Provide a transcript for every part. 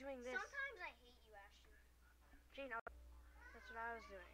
doing this. Sometimes I hate you, Ashton. Gene, that's what I was doing.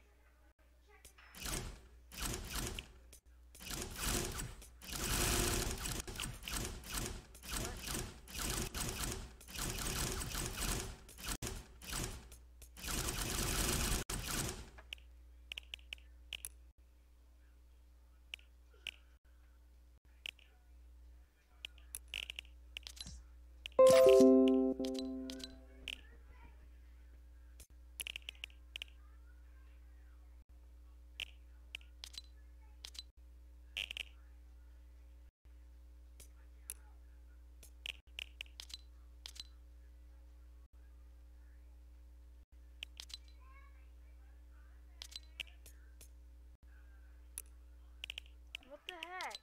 What the heck?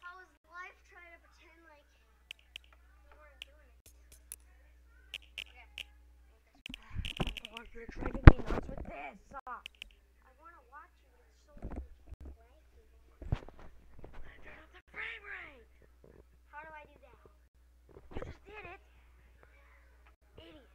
How was life trying to pretend like we weren't doing it? Okay. Oh, you're driving me nuts with this. I want to watch you, but it's so laggy. Turn up the frame rate. How do I do that? You just did it. Idiot.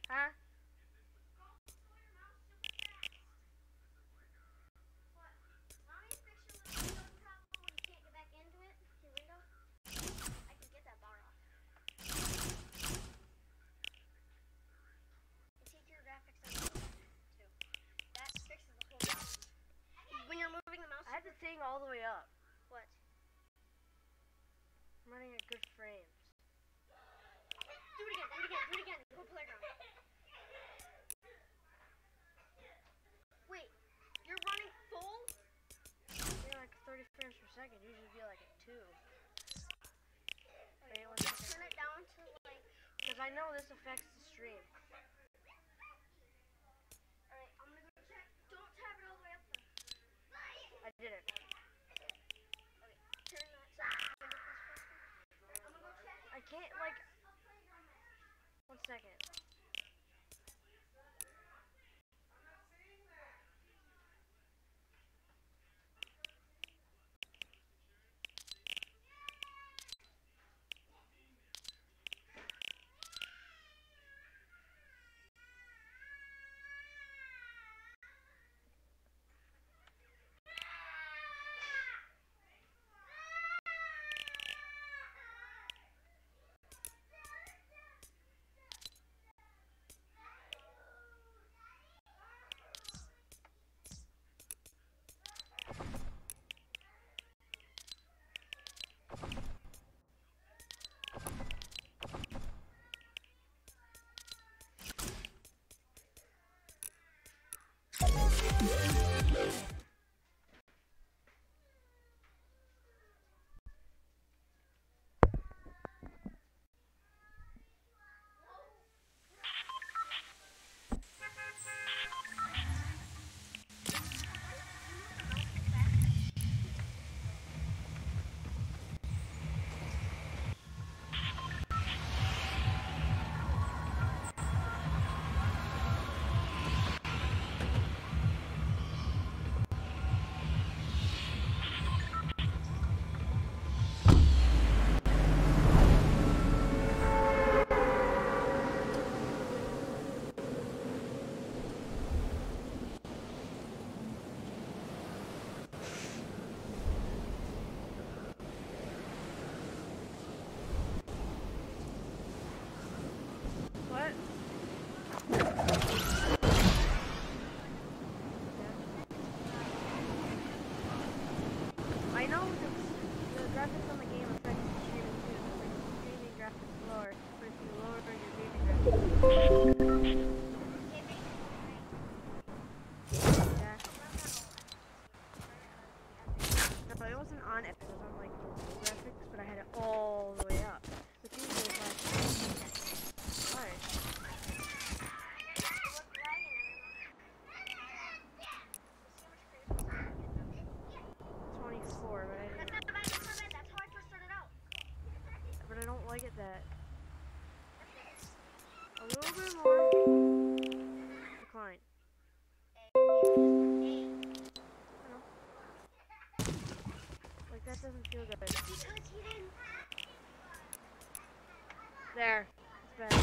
Huh? Mommy, fix your little window problem when you can't get back into it. Your window. I can get that bar off. And take your graphics on too. That fixes the whole problem. When you're moving the mouse, I had the thing all the way up. what? I'm running at good frames. Do it again. Do it again. Do it again. Go playground. Wait, you're running full? Yeah, like 30 frames per second. Usually be like at 2. Okay, Wait, well, 1 second. turn it down to like. Because I know this affects the stream. Alright, I'm gonna go check. Don't tap it all the way up though. I didn't. Okay, turn that. I'm gonna go check it. I can't, like... 1 second. What? I know the graphics on the game affect the streaming too. The streaming graphics lower, but if you lower your gaming graphics. Yeah. No, it wasn't on Epic, it was on like the graphics. that. A little bit more. Decline. I know. Like that doesn't feel good. There. It's better.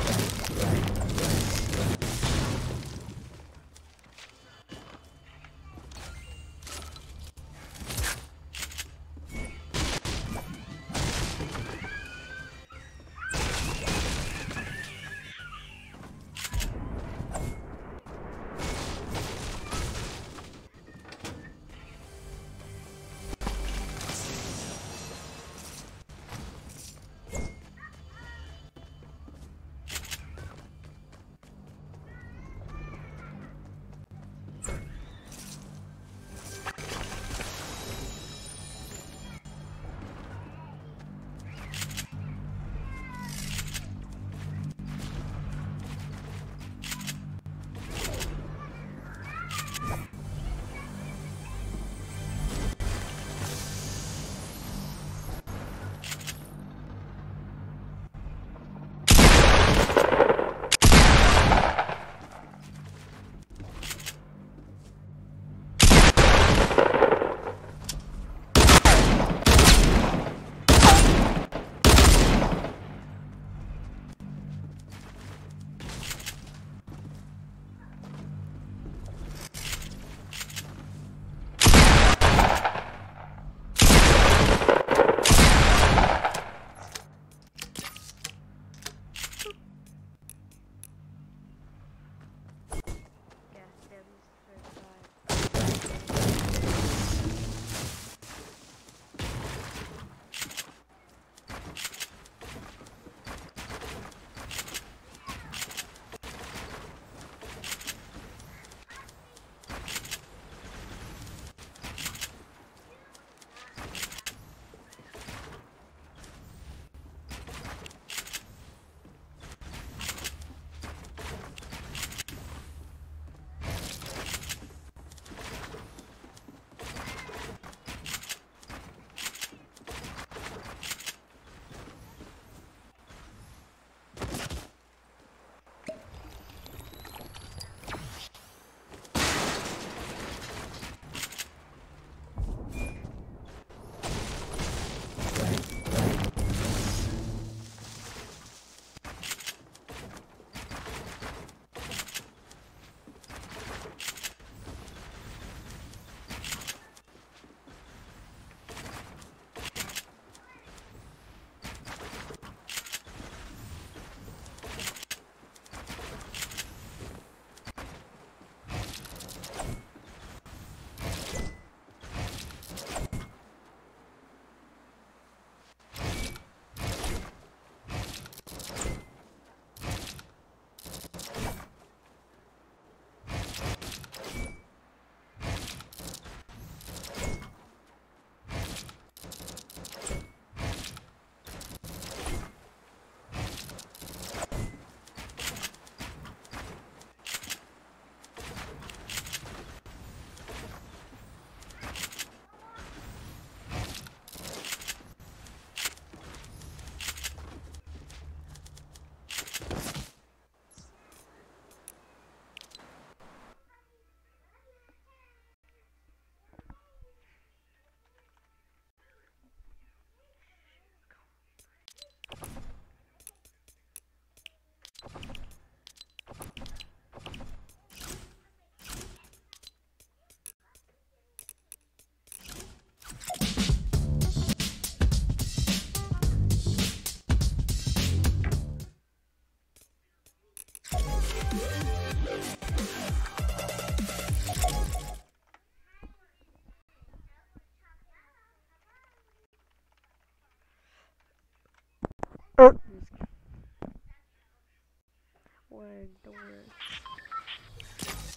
Wait, don't worry.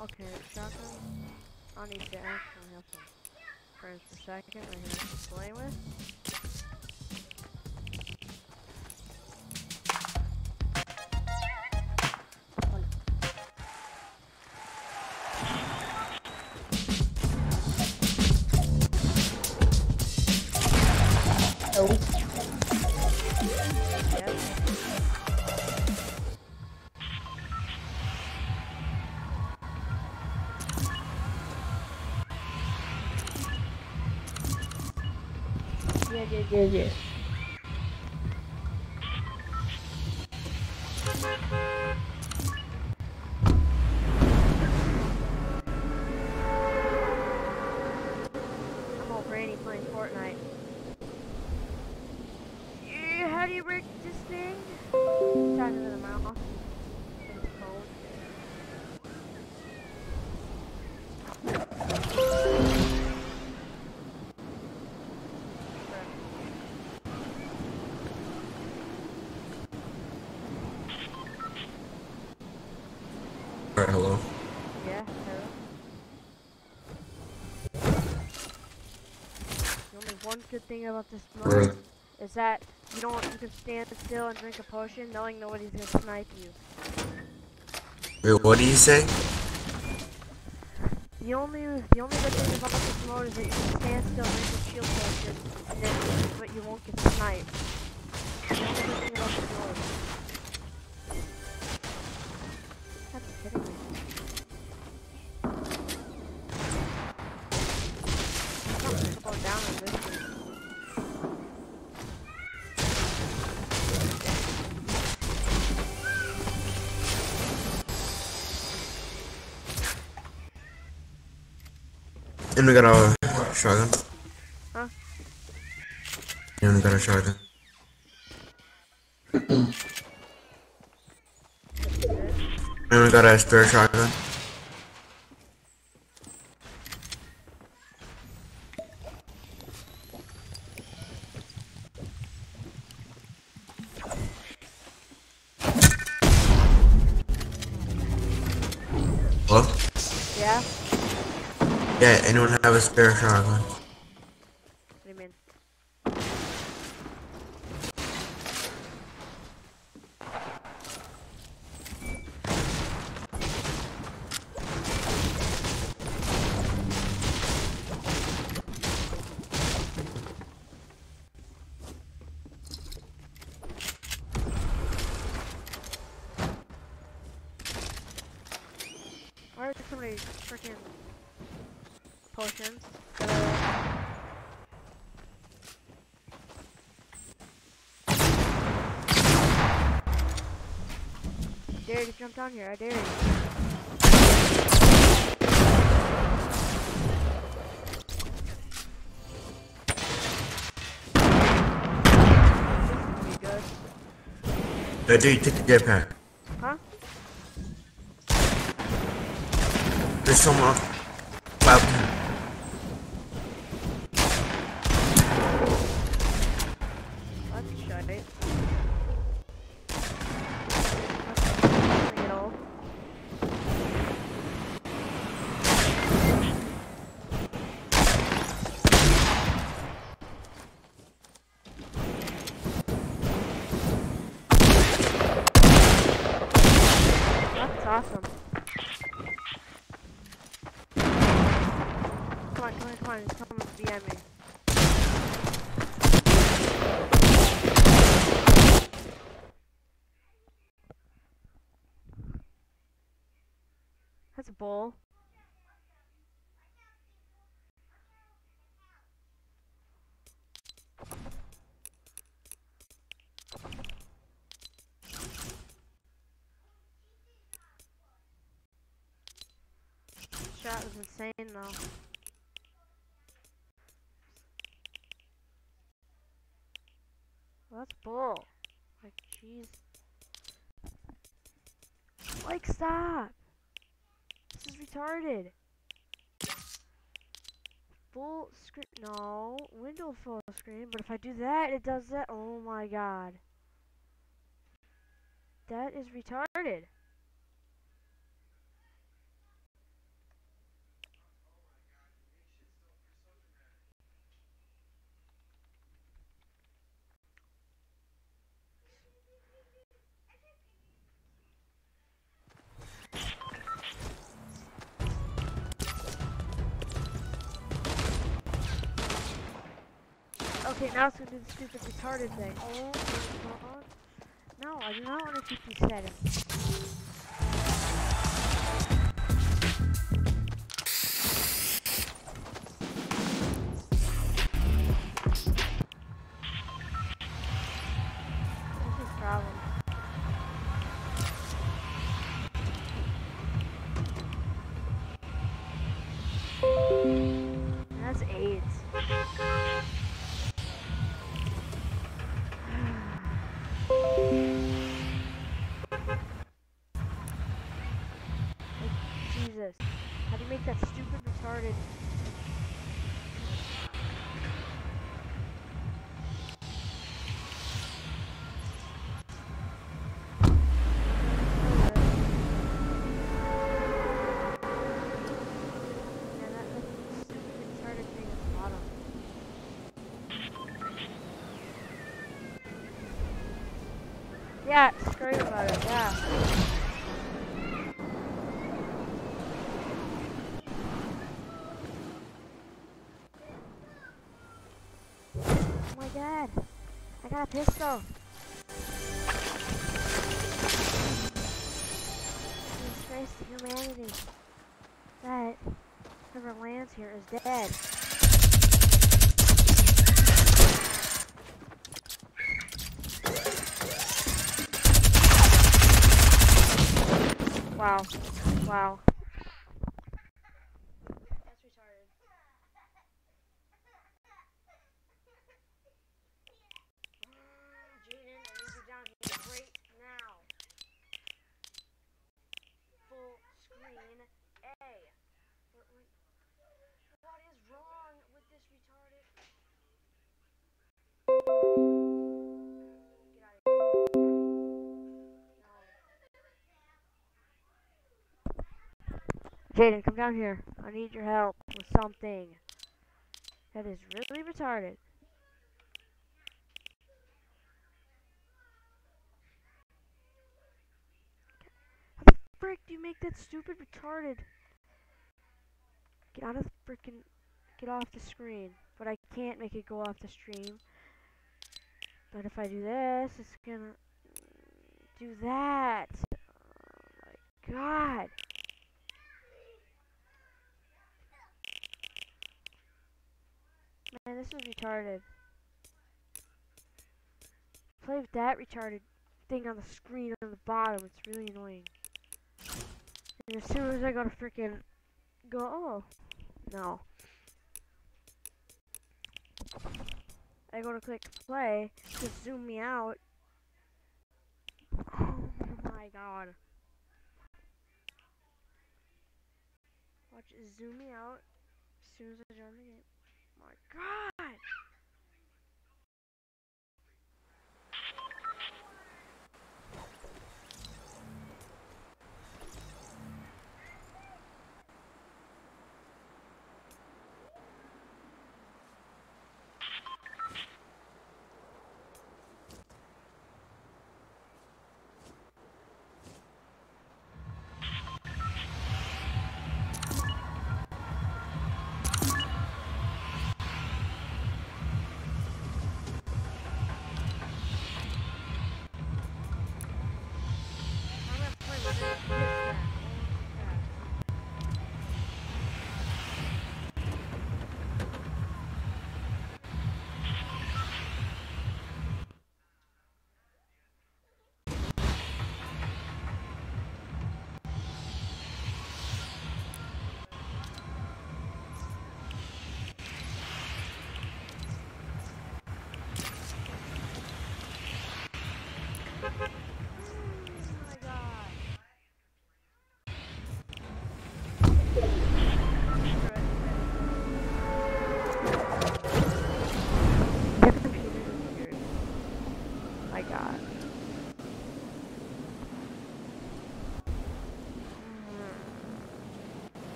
Okay, shotgun. I need to actually have some friends per second right here to play with. Oh. Yep. Yeah. I'm all brainy playing Fortnite. Yeah, how do you break this thing? Tap into the mouse. And the phone. Alright, hello. Yeah, hello. The only one good thing about this mode is that you can stand still and drink a potion knowing nobody's gonna snipe you. Wait, what do you say? The only good thing about this mode is that you can stand still and drink a shield potion and then but you won't get sniped. The only good thing about this mode. That's kidding me. Something's going down in this thing. And we got a shotgun. Huh? And we got a shotgun. And we got a spare shotgun. Hello? Yeah? Yeah, anyone have a spare shotgun? What do you mean? Why are there so many freaking potions? I dare you to jump down here, I dare you. This is gonna be good. Dude, take the jetpack. Huh? There's someone. Wow. That's shite. That's awesome. Come on, it's coming behind me. That's a bull. Shot was insane though. Well, that's bull. Like, jeez. Like, stop! This is retarded. Full screen. No, window full screen. But if I do that, it does that. Oh my god. That is retarded. Okay, now it's gonna do the stupid retarded thing. Oh my god. No, I do not want to keep these settings. It's 8. Like, Jesus. How do you make that stupid retarded? Yeah, that stupid retarded thing at the bottom. Yeah, scream about it, yeah. Oh my god. I got a pistol. Disgrace to humanity. But whoever lands here is dead. Wow. Wow. That's retarded. Jaden, I need you down here right now. Full screen A. What is wrong with this retarded? Get out of here. No. Jaden, come down here. I need your help with something. That is really retarded. How the frick do you make that stupid retarded? Get out of the frickin'... Get off the screen. But I can't make it go off the stream. But if I do this, it's gonna... do that. Oh my god. Man, this is retarded. Play with that retarded thing on the screen on the bottom. It's really annoying. And as soon as I go to frickin' go, oh, no. I go to click play to zoom me out. Oh my god. Watch it zoom me out as soon as I join the game. Oh my god.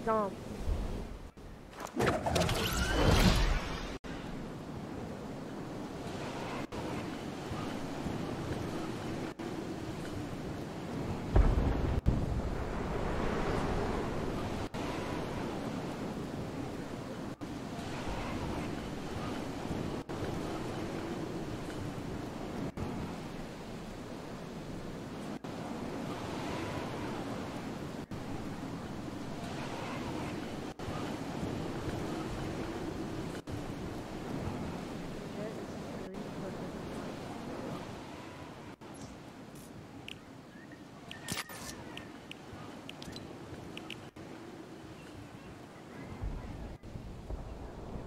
Dumb.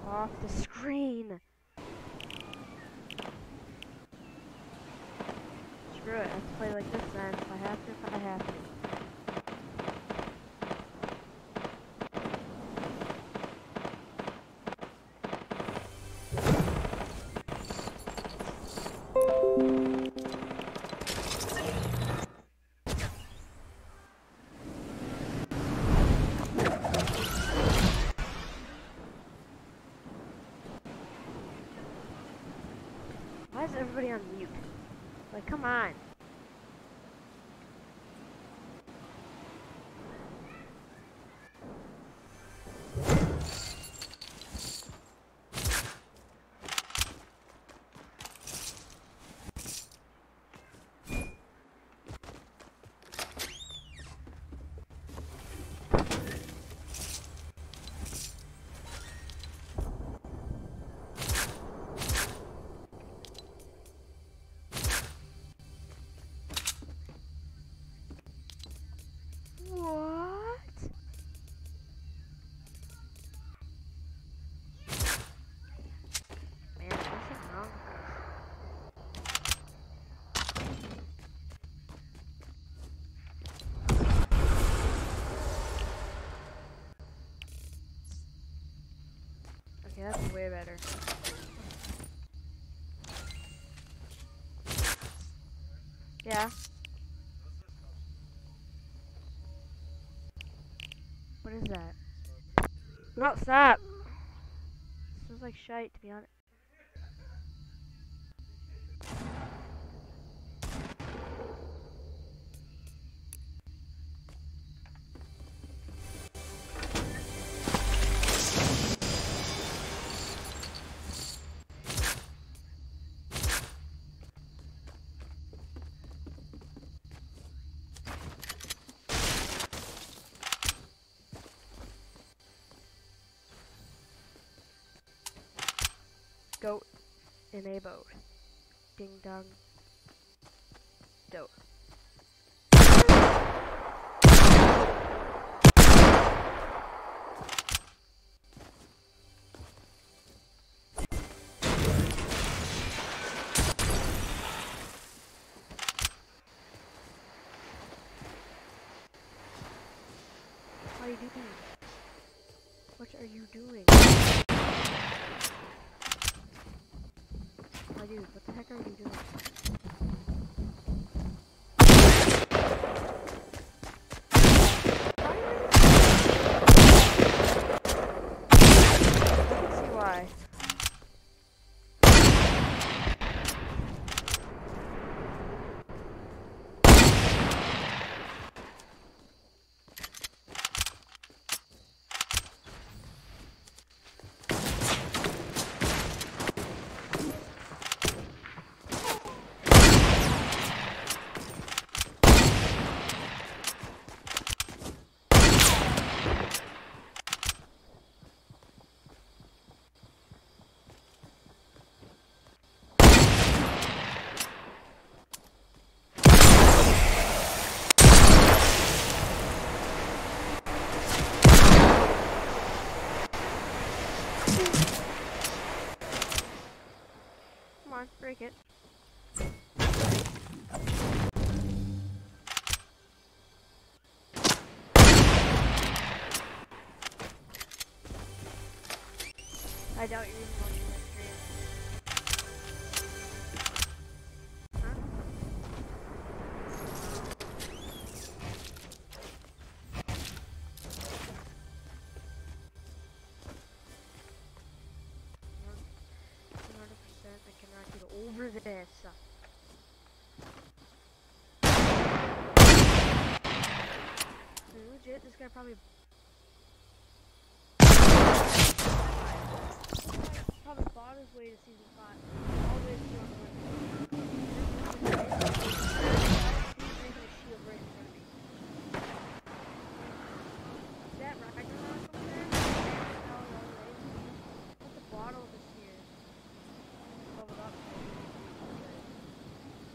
Off the screen. Screw it. I have to play like this then. If I have to, if I have to. Why is everybody on mute? Like, come on. What? Man, there's something wrong with this. Okay, that's way better. Yeah. What is that? No, stop! Smells like shite, to be honest. Goat in a boat. Ding dong. Dope. What are you doing? What are you doing? My dude, what the heck are you doing? I can see why. Come on, break it. I doubt you're even watching that stream. Huh? I cannot get over this. Legit, this guy probably bought his way to season 5. All the way to season 1. He's making a shield right in front of me. Is that Ragnarok over there? Put the bottle of this here. Level up.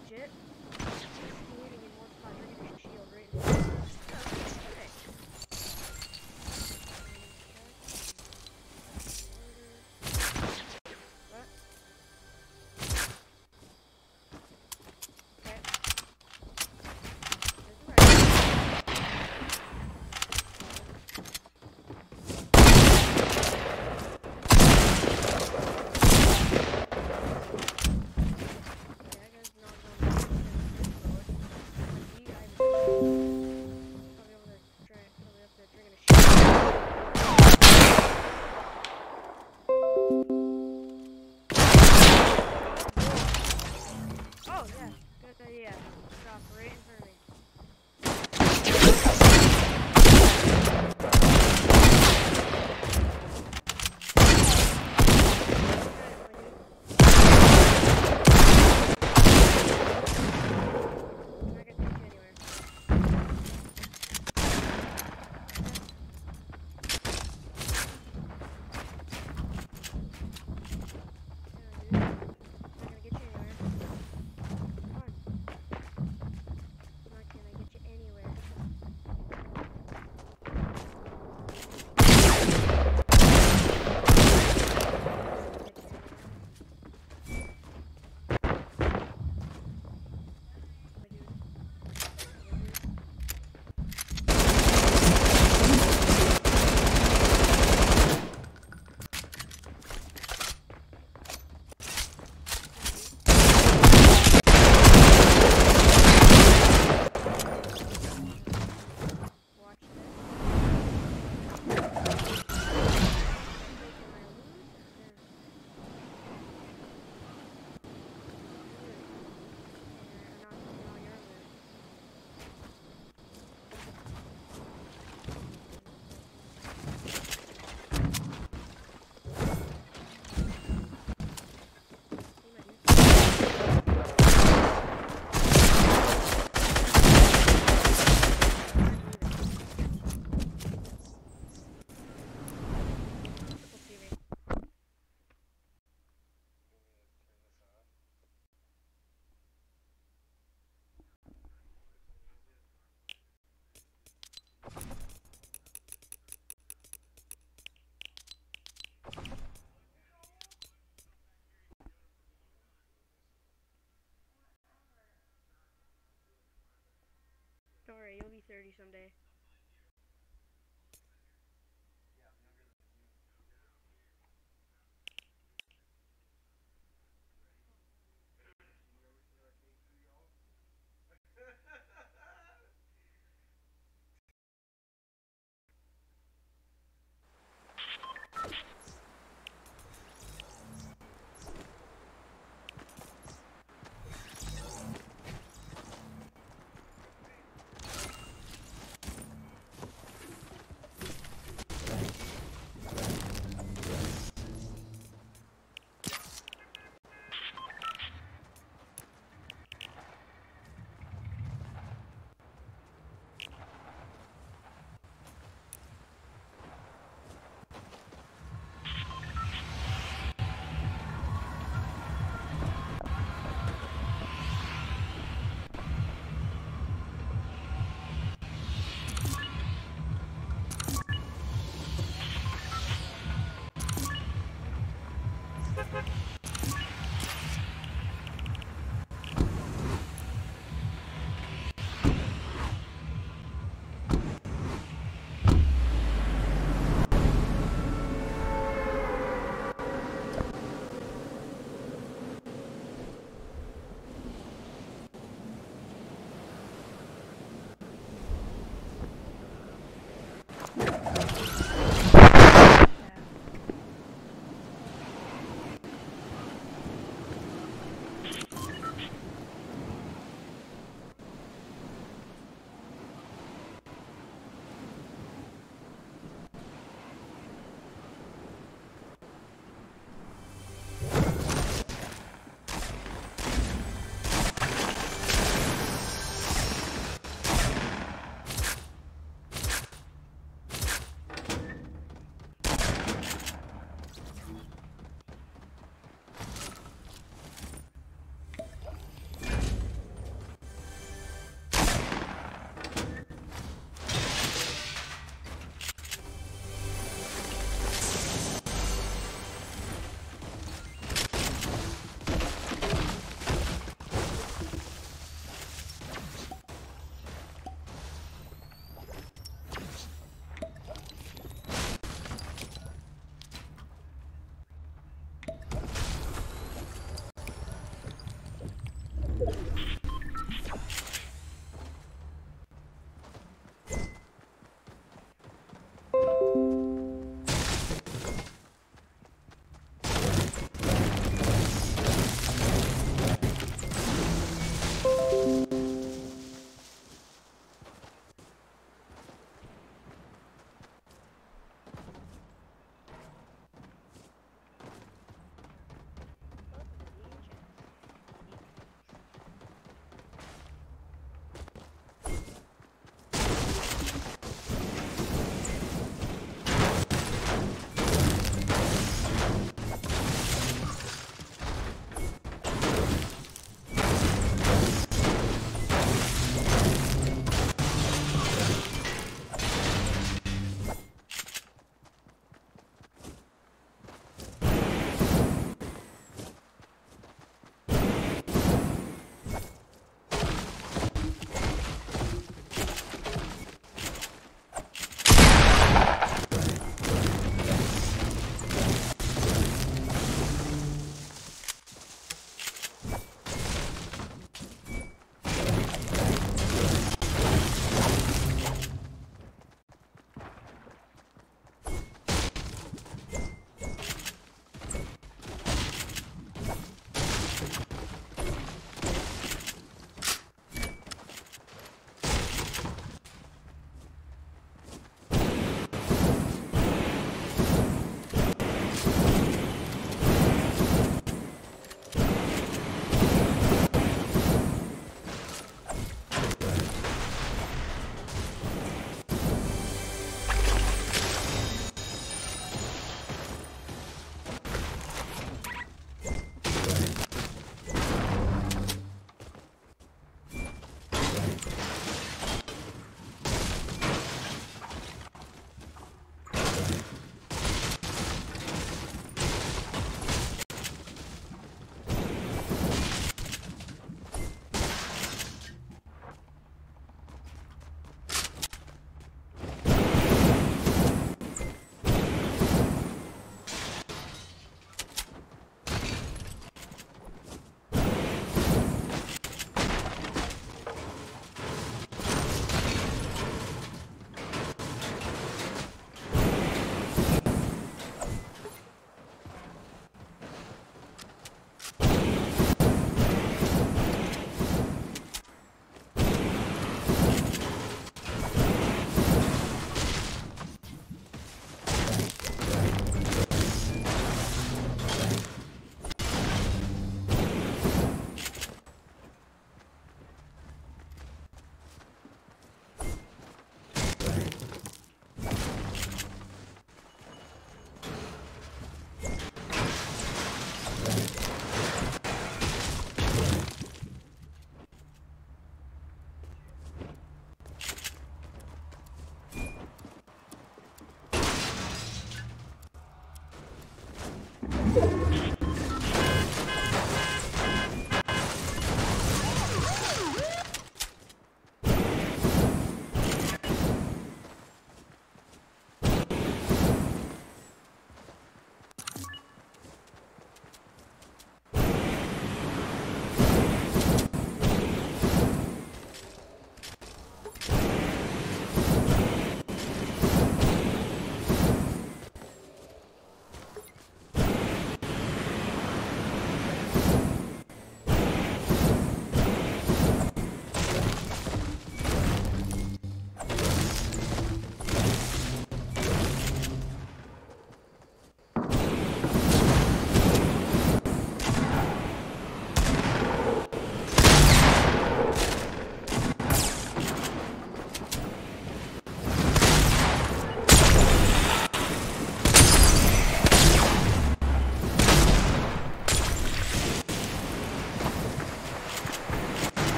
Legit. He's skating in one spot. You're getting a shield right in front of me. someday.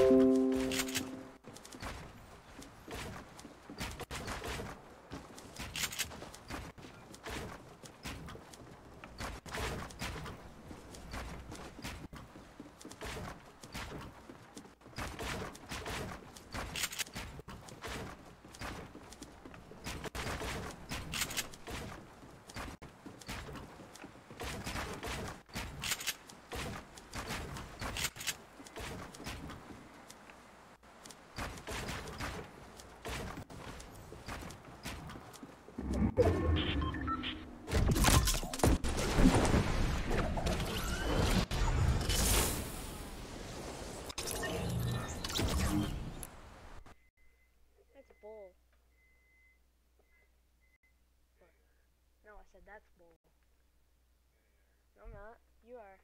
That's bull. No, I said that's bull. No, I'm not. You are.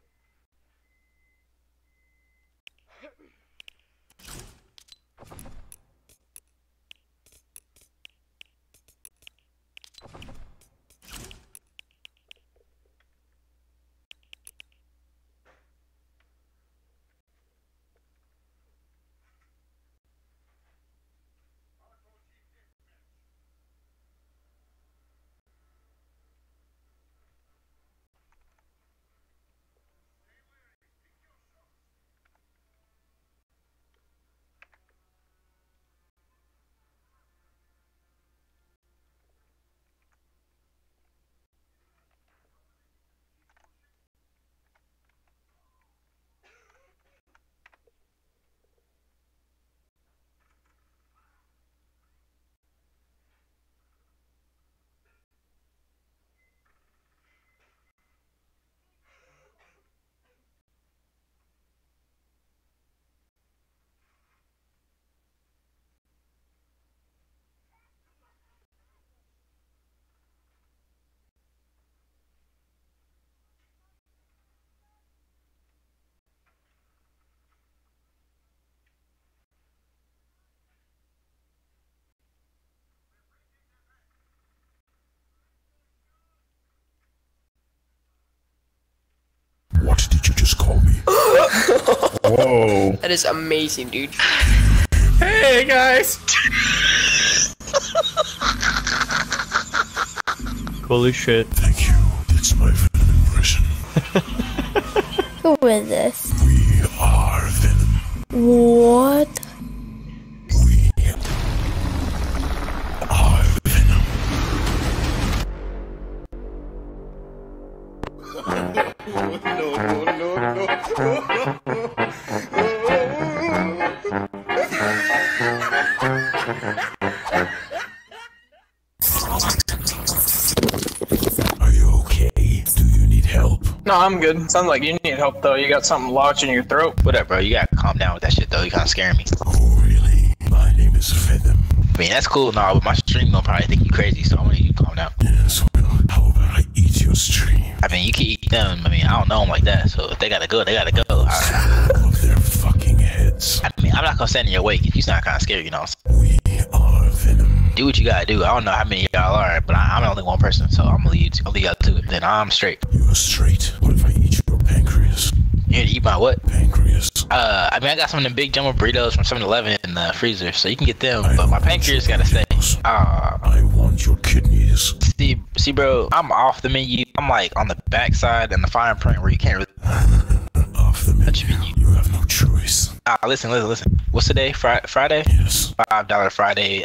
What did you just call me? Whoa. That is amazing, dude. Hey, guys! Holy shit. Thank you. That's my Venom impression. Who is this? We are Venom. What? We are Venom. Are you okay? Do you need help? No, I'm good. Sounds like you need help though. You got something lodged in your throat. Whatever, bro. You gotta calm down with that shit, though. You kinda scaring me. Oh, really? My name is Venom. I mean, that's cool, nah, but my stream gonna probably think you crazy, so I'm gonna need you to calm down. Yes, well, how about I eat your stream? I mean, you can eat them. I mean, I don't know them like that, so if they gotta go, they gotta go. All of their fucking heads. I mean, I'm not gonna stand in your way if you sound kinda scary, you know. We are Venom. Do what you gotta do. I don't know how many y'all are, but I'm only one person, so I'm gonna leave y'all to it. Then I'm straight. You are straight. What if I eat your pancreas? You gonna eat my what? Pancreas. I mean, I got some of them big jumbo burritos from 7-Eleven in the freezer, so you can get them, but my pancreas gotta stay. I want your kidneys. See, bro, I'm off the menu. I'm like on the backside and the fine print where you can't really. Off the menu. You have no choice. Listen. What's today? Friday? Yes. $5 Friday,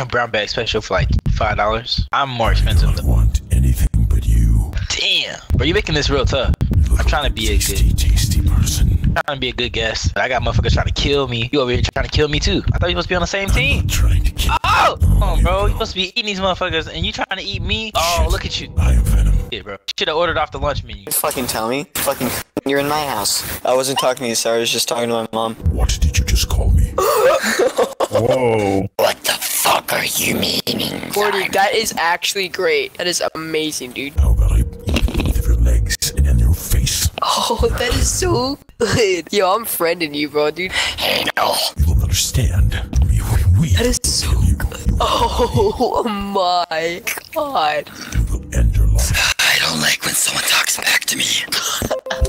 brown bag special for like $5. I'm more expensive. I don't want anything but you. Damn, bro, you making this real tough. I'm trying to be a tasty person. Trying to be a good guest. But I got motherfuckers trying to kill me. You over here trying to kill me too. I thought you were supposed to be on the same team. I'm not trying to kill Oh, come on, bro. You supposed to be eating these motherfuckers, and you trying to eat me? Oh, Shit. look at you. I am Venom. Yeah, bro. Should have ordered off the lunch menu. Just fucking tell me. Fucking you're in my house. I wasn't talking to you, sir. I was just talking to my mom. What did you just call me? Whoa. What the fuck are you meaning? Gordy, that is actually great. That is amazing, dude. How about I eat both of your legs and then your face? Oh, that is so good. Yo, I'm friending you, bro, dude. Hey, no. You will understand. That is so good. Oh my god. You will end your life. I don't like when someone talks back to me.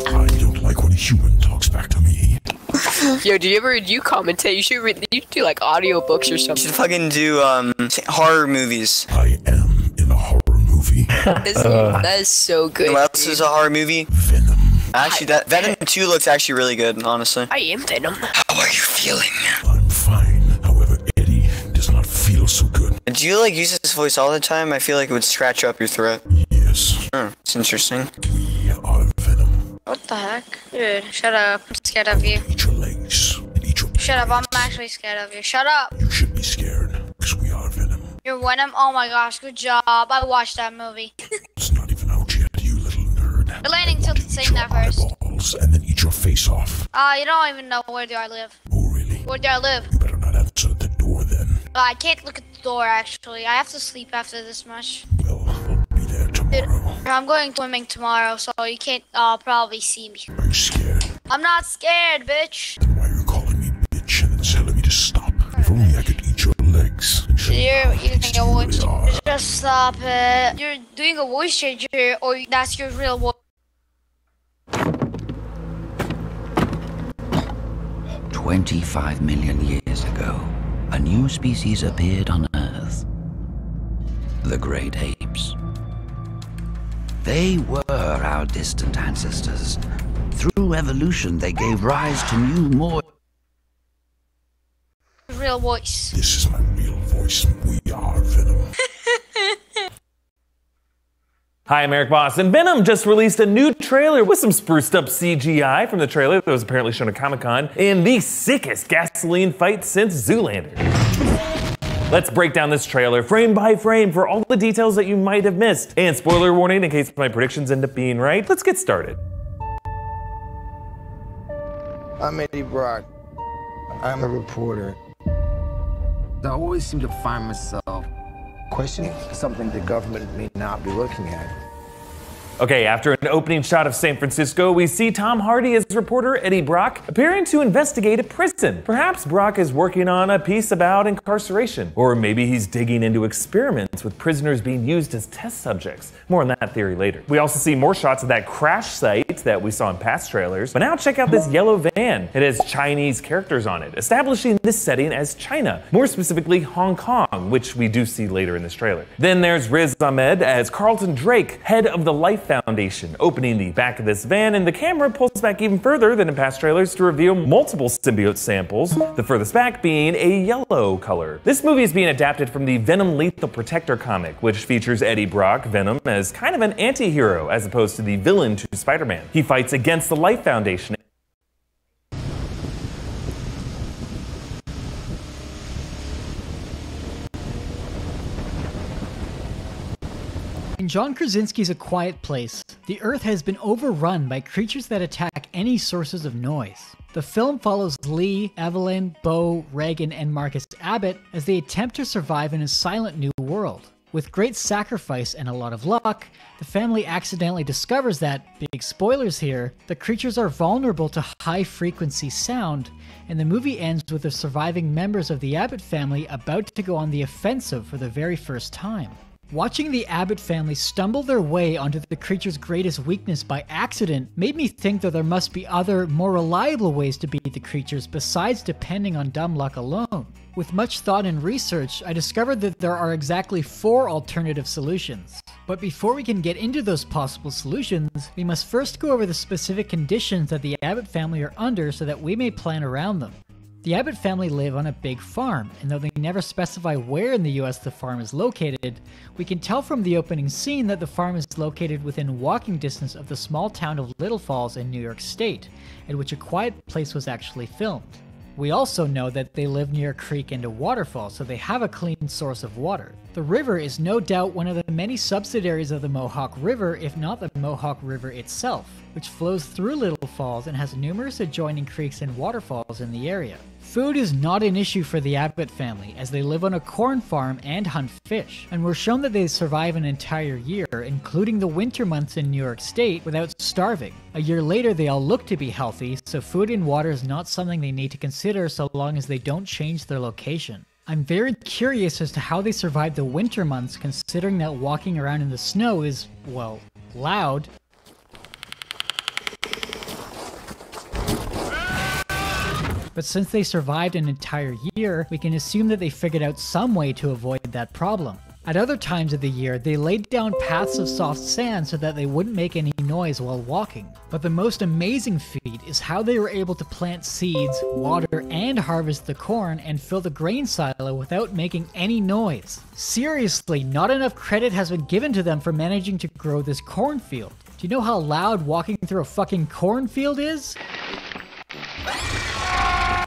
I don't like when a human talks back to me. Yo, do you commentate? You should do like audiobooks or You something. should fucking do horror movies. I am in a horror movie. That is so good. What else is a horror movie? Venom. Actually, that Venom 2 looks actually really good, honestly. I am Venom. How are you feeling? I'm fine. However, Eddie does not feel so good. Do you like use this voice all the time? I feel like it would scratch up your throat. Yes, It's interesting. we are Venom. What the heck? Dude, shut up. I'm scared of you. Eat your legs and eat your. Shut up, I'm actually scared of you. Shut up. You should be scared, because we are Venom. You're Venom? Oh my gosh, good job. I watched that movie. It's not even out yet, you little nerd. You're landing tilted Eat saying your that first. eyeballs and then eat your face off. You don't even know where do I live. Oh, really? Where do I live? You better not answer the door then. I can't look at the door actually. I have to sleep after this much. Well, I'll be there tomorrow. I'm going swimming tomorrow, so you can't probably see me. Are you scared? I'm not scared, bitch. Then why are you calling me bitch and then telling me to stop? If only I could eat your legs and show you You're how using tasty a you voice really are. changer. Just stop it. You're doing a voice changer, or that's your real voice. 25 million years ago, a new species appeared on Earth. The great apes. They were our distant ancestors. Through evolution, they gave rise to new, more Real voice. This is my real voice. We are Venom. Hi, I'm Eric Boss, and Venom just released a new trailer with some spruced up CGI from the trailer that was apparently shown at Comic-Con in the sickest gasoline fight since Zoolander. Let's break down this trailer frame by frame for all the details that you might have missed. And spoiler warning in case my predictions end up being right. Let's get started. I'm Eddie Brock. I'm a reporter. I always seem to find myself questioning something the government may not be looking at. Okay, after an opening shot of San Francisco, we see Tom Hardy as reporter Eddie Brock appearing to investigate a prison. Perhaps Brock is working on a piece about incarceration, or maybe he's digging into experiments with prisoners being used as test subjects. More on that theory later. We also see more shots of that crash site that we saw in past trailers, but now check out this yellow van. It has Chinese characters on it, establishing this setting as China, more specifically Hong Kong, which we do see later in this trailer. Then there's Riz Ahmed as Carlton Drake, head of the Life Foundation, opening the back of this van, and the camera pulls back even further than in past trailers to reveal multiple symbiote samples, the furthest back being a yellow color. This movie is being adapted from the Venom Lethal Protector comic, which features Eddie Brock, Venom, as kind of an anti-hero as opposed to the villain to Spider-Man. He fights against the Life Foundation. In John Krasinski's A Quiet Place, the Earth has been overrun by creatures that attack any sources of noise. The film follows Lee, Evelyn, Bo, Reagan, and Marcus Abbott as they attempt to survive in a silent new world. With great sacrifice and a lot of luck, the family accidentally discovers that, big spoilers here, the creatures are vulnerable to high-frequency sound, and the movie ends with the surviving members of the Abbott family about to go on the offensive for the very first time. Watching the Abbott family stumble their way onto the creature's greatest weakness by accident made me think that there must be other, more reliable ways to beat the creatures besides depending on dumb luck alone. With much thought and research, I discovered that there are exactly 4 alternative solutions. But before we can get into those possible solutions, we must first go over the specific conditions that the Abbott family are under so that we may plan around them. The Abbott family live on a big farm, and though they never specify where in the US the farm is located, we can tell from the opening scene that the farm is located within walking distance of the small town of Little Falls in New York State, at which A Quiet Place was actually filmed. We also know that they live near a creek and a waterfall, so they have a clean source of water. The river is no doubt one of the many subsidiaries of the Mohawk River, if not the Mohawk River itself, which flows through Little Falls and has numerous adjoining creeks and waterfalls in the area. Food is not an issue for the Abbott family, as they live on a corn farm and hunt fish, and we're shown that they survive an entire year, including the winter months in New York State, without starving. A year later, they all look to be healthy, so food and water is not something they need to consider so long as they don't change their location. I'm very curious as to how they survive the winter months, considering that walking around in the snow is, well, loud. But since they survived an entire year, we can assume that they figured out some way to avoid that problem. At other times of the year, they laid down paths of soft sand so that they wouldn't make any noise while walking. But the most amazing feat is how they were able to plant seeds, water, and harvest the corn and fill the grain silo without making any noise. Seriously, not enough credit has been given to them for managing to grow this cornfield. Do you know how loud walking through a fucking cornfield is?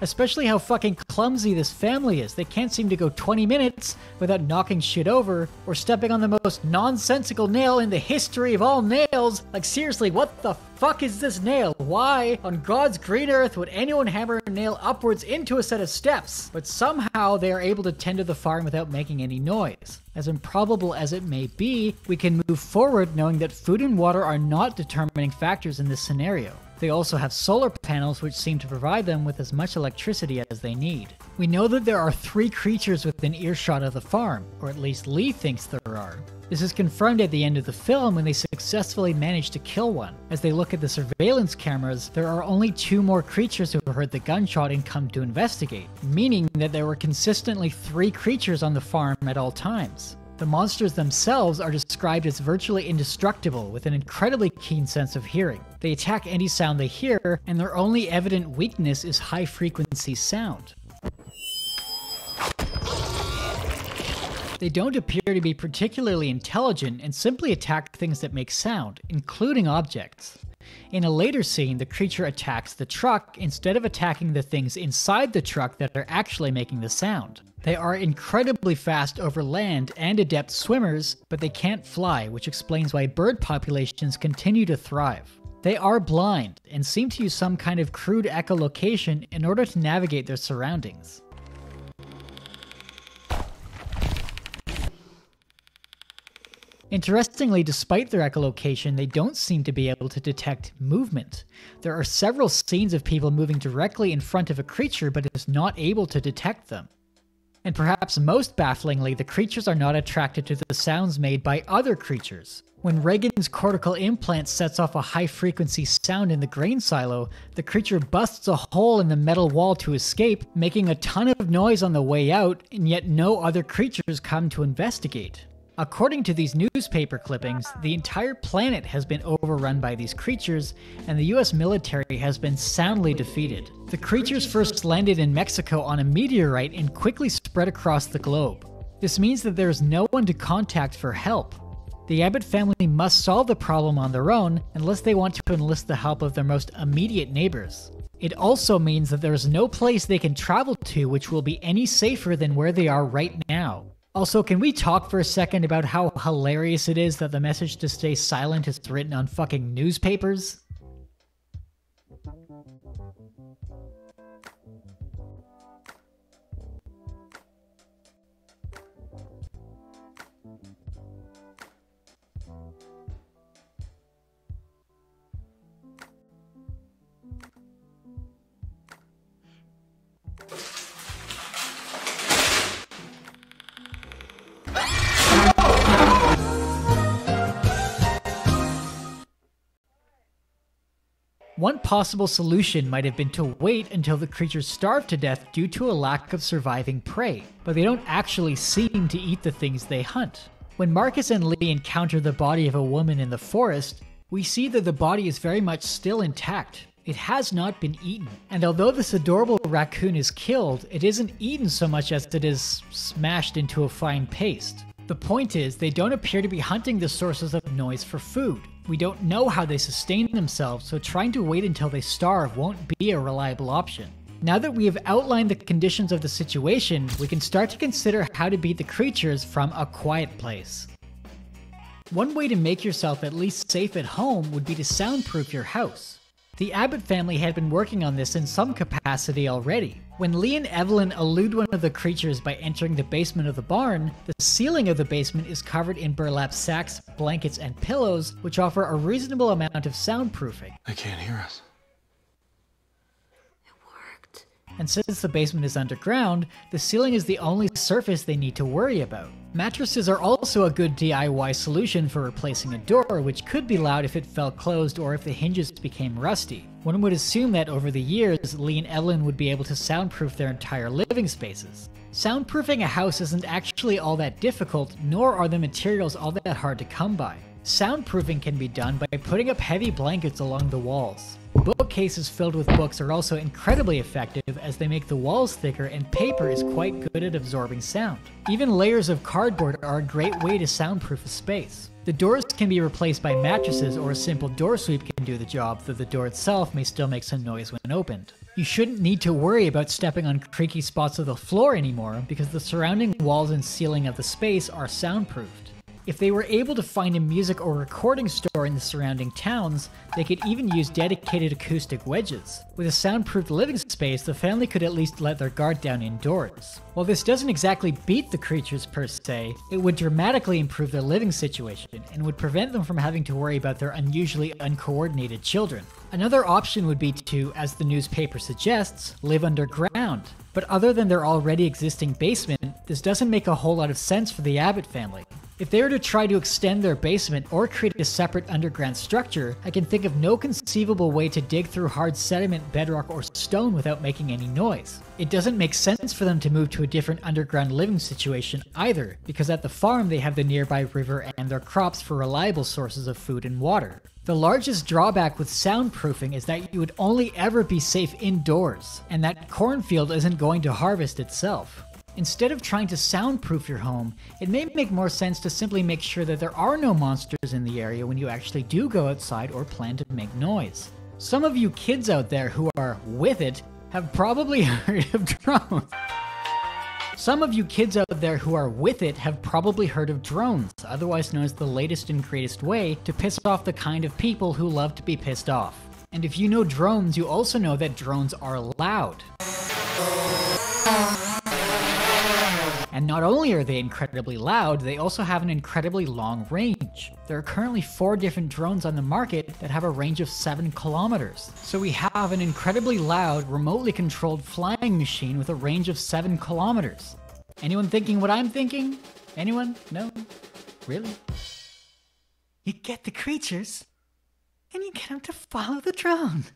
Especially how fucking clumsy this family is. They can't seem to go 20 minutes without knocking shit over or stepping on the most nonsensical nail in the history of all nails. Like seriously, what the fuck is this nail? Why on God's green earth would anyone hammer a nail upwards into a set of steps? But somehow they are able to tend to the farm without making any noise. As improbable as it may be, we can move forward knowing that food and water are not determining factors in this scenario. They also have solar panels which seem to provide them with as much electricity as they need. We know that there are 3 creatures within earshot of the farm, or at least Lee thinks there are. This is confirmed at the end of the film when they successfully manage to kill one. As they look at the surveillance cameras, there are only 2 more creatures who heard the gunshot and come to investigate, meaning that there were consistently 3 creatures on the farm at all times. The monsters themselves are described as virtually indestructible with an incredibly keen sense of hearing. They attack any sound they hear, and their only evident weakness is high-frequency sound. They don't appear to be particularly intelligent and simply attack things that make sound, including objects. In a later scene, the creature attacks the truck instead of attacking the things inside the truck that are actually making the sound. They are incredibly fast over land and adept swimmers, but they can't fly, which explains why bird populations continue to thrive. They are blind and seem to use some kind of crude echolocation in order to navigate their surroundings. Interestingly, despite their echolocation, they don't seem to be able to detect movement. There are several scenes of people moving directly in front of a creature but is not able to detect them. And perhaps most bafflingly, the creatures are not attracted to the sounds made by other creatures. When Reagan's cortical implant sets off a high-frequency sound in the grain silo, the creature busts a hole in the metal wall to escape, making a ton of noise on the way out, and yet no other creatures come to investigate. According to these newspaper clippings, the entire planet has been overrun by these creatures, and the US military has been soundly defeated. The creatures first landed in Mexico on a meteorite and quickly spread across the globe. This means that there is no one to contact for help. The Abbott family must solve the problem on their own unless they want to enlist the help of their most immediate neighbors. It also means that there is no place they can travel to which will be any safer than where they are right now. Also, can we talk for a second about how hilarious it is that the message to stay silent is written on fucking newspapers? One possible solution might have been to wait until the creatures starve to death due to a lack of surviving prey, but they don't actually seem to eat the things they hunt. When Marcus and Lee encounter the body of a woman in the forest, we see that the body is very much still intact. It has not been eaten, and although this adorable raccoon is killed, it isn't eaten so much as it is smashed into a fine paste. The point is, they don't appear to be hunting the sources of noise for food. We don't know how they sustain themselves, so trying to wait until they starve won't be a reliable option. Now that we have outlined the conditions of the situation, we can start to consider how to beat the creatures from a quiet place. One way to make yourself at least safe at home would be to soundproof your house. The Abbott family had been working on this in some capacity already. When Lee and Evelyn elude one of the creatures by entering the basement of the barn, the ceiling of the basement is covered in burlap sacks, blankets, and pillows, which offer a reasonable amount of soundproofing. They can't hear us. It worked. And since the basement is underground, the ceiling is the only surface they need to worry about. Mattresses are also a good DIY solution for replacing a door, which could be loud if it fell closed or if the hinges became rusty. One would assume that over the years, Lee and Evelyn would be able to soundproof their entire living spaces. Soundproofing a house isn't actually all that difficult, nor are the materials all that hard to come by. Soundproofing can be done by putting up heavy blankets along the walls. Bookcases filled with books are also incredibly effective as they make the walls thicker and paper is quite good at absorbing sound. Even layers of cardboard are a great way to soundproof a space. The doors can be replaced by mattresses or a simple door sweep can do the job, though the door itself may still make some noise when opened. You shouldn't need to worry about stepping on creaky spots of the floor anymore because the surrounding walls and ceiling of the space are soundproofed. If they were able to find a music or recording store in the surrounding towns, they could even use dedicated acoustic wedges. With a soundproofed living space, the family could at least let their guard down indoors. While this doesn't exactly beat the creatures per se, it would dramatically improve their living situation and would prevent them from having to worry about their unusually uncoordinated children. Another option would be to, as the newspaper suggests, live underground. But other than their already existing basement, this doesn't make a whole lot of sense for the Abbott family. If they were to try to extend their basement or create a separate underground structure, I can think of no conceivable way to dig through hard sediment, bedrock, or stone without making any noise. It doesn't make sense for them to move to a different underground living situation either, because at the farm they have the nearby river and their crops for reliable sources of food and water. The largest drawback with soundproofing is that you would only ever be safe indoors, and that cornfield isn't going to harvest itself. Instead of trying to soundproof your home, it may make more sense to simply make sure that there are no monsters in the area when you actually do go outside or plan to make noise. Some of you kids out there who are with it have probably heard of drones. Otherwise known as the latest and greatest way to piss off the kind of people who love to be pissed off. And if you know drones, you also know that drones are loud. And not only are they incredibly loud, they also have an incredibly long range. There are currently 4 different drones on the market that have a range of 7 kilometers. So we have an incredibly loud, remotely controlled flying machine with a range of 7 kilometers. Anyone thinking what I'm thinking? Anyone? No? Really? You get the creatures, and you get them to follow the drone.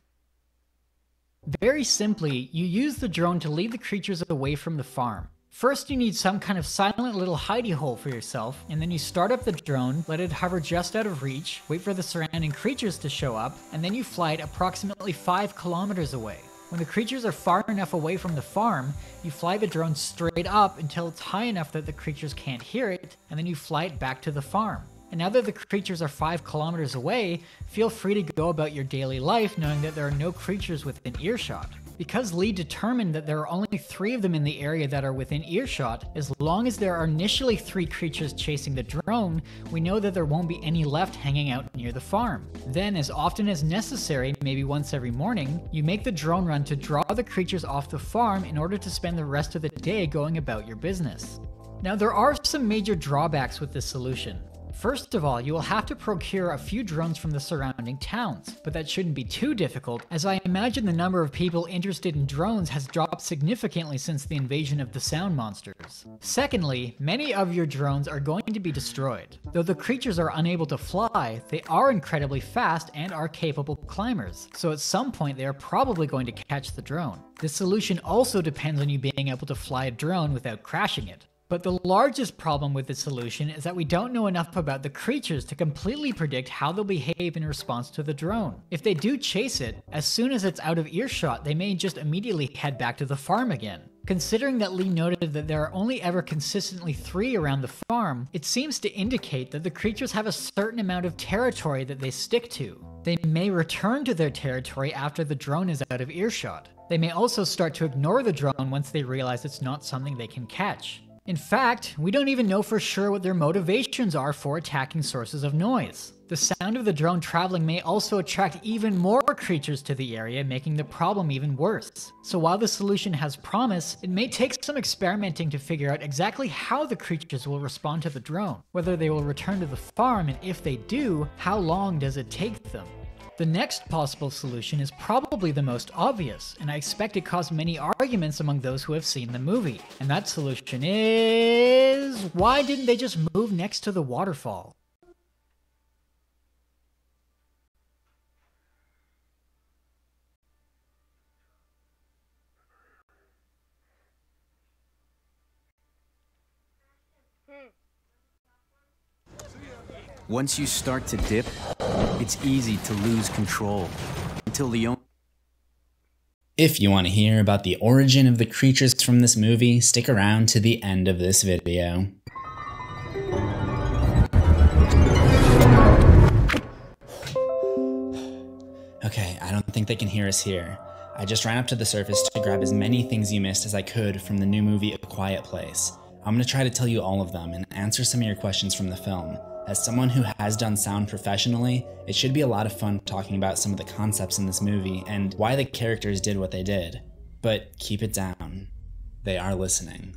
Very simply, you use the drone to lead the creatures away from the farm. First, you need some kind of silent little hidey hole for yourself, and then you start up the drone, let it hover just out of reach, wait for the surrounding creatures to show up, and then you fly it approximately 5 kilometers away. When the creatures are far enough away from the farm, you fly the drone straight up until it's high enough that the creatures can't hear it, and then you fly it back to the farm. And now that the creatures are 5 kilometers away, feel free to go about your daily life knowing that there are no creatures within earshot. Because Lee determined that there are only 3 of them in the area that are within earshot, as long as there are initially 3 creatures chasing the drone, we know that there won't be any left hanging out near the farm. Then, as often as necessary, maybe once every morning, you make the drone run to draw the creatures off the farm in order to spend the rest of the day going about your business. Now, there are some major drawbacks with this solution. First of all, you will have to procure a few drones from the surrounding towns, but that shouldn't be too difficult, as I imagine the number of people interested in drones has dropped significantly since the invasion of the sound monsters. Secondly, many of your drones are going to be destroyed. Though the creatures are unable to fly, they are incredibly fast and are capable climbers, so at some point they are probably going to catch the drone. This solution also depends on you being able to fly a drone without crashing it. But the largest problem with this solution is that we don't know enough about the creatures to completely predict how they'll behave in response to the drone. If they do chase it, as soon as it's out of earshot, they may just immediately head back to the farm again. Considering that Lee noted that there are only ever consistently 3 around the farm, it seems to indicate that the creatures have a certain amount of territory that they stick to. They may return to their territory after the drone is out of earshot. They may also start to ignore the drone once they realize it's not something they can catch. In fact, we don't even know for sure what their motivations are for attacking sources of noise. The sound of the drone traveling may also attract even more creatures to the area, making the problem even worse. So while the solution has promise, it may take some experimenting to figure out exactly how the creatures will respond to the drone, whether they will return to the farm, and if they do, how long does it take them? The next possible solution is probably the most obvious, and I expect it caused many arguments among those who have seen the movie. And that solution is... why didn't they just move next to the waterfall? Once you start to dip, it's easy to lose control until the If you want to hear about the origin of the creatures from this movie, stick around to the end of this video. Okay, I don't think they can hear us here. I just ran up to the surface to grab as many things you missed as I could from the new movie A Quiet Place. I'm going to try to tell you all of them and answer some of your questions from the film. As someone who has done sound professionally, it should be a lot of fun talking about some of the concepts in this movie and why the characters did what they did. But keep it down. They are listening.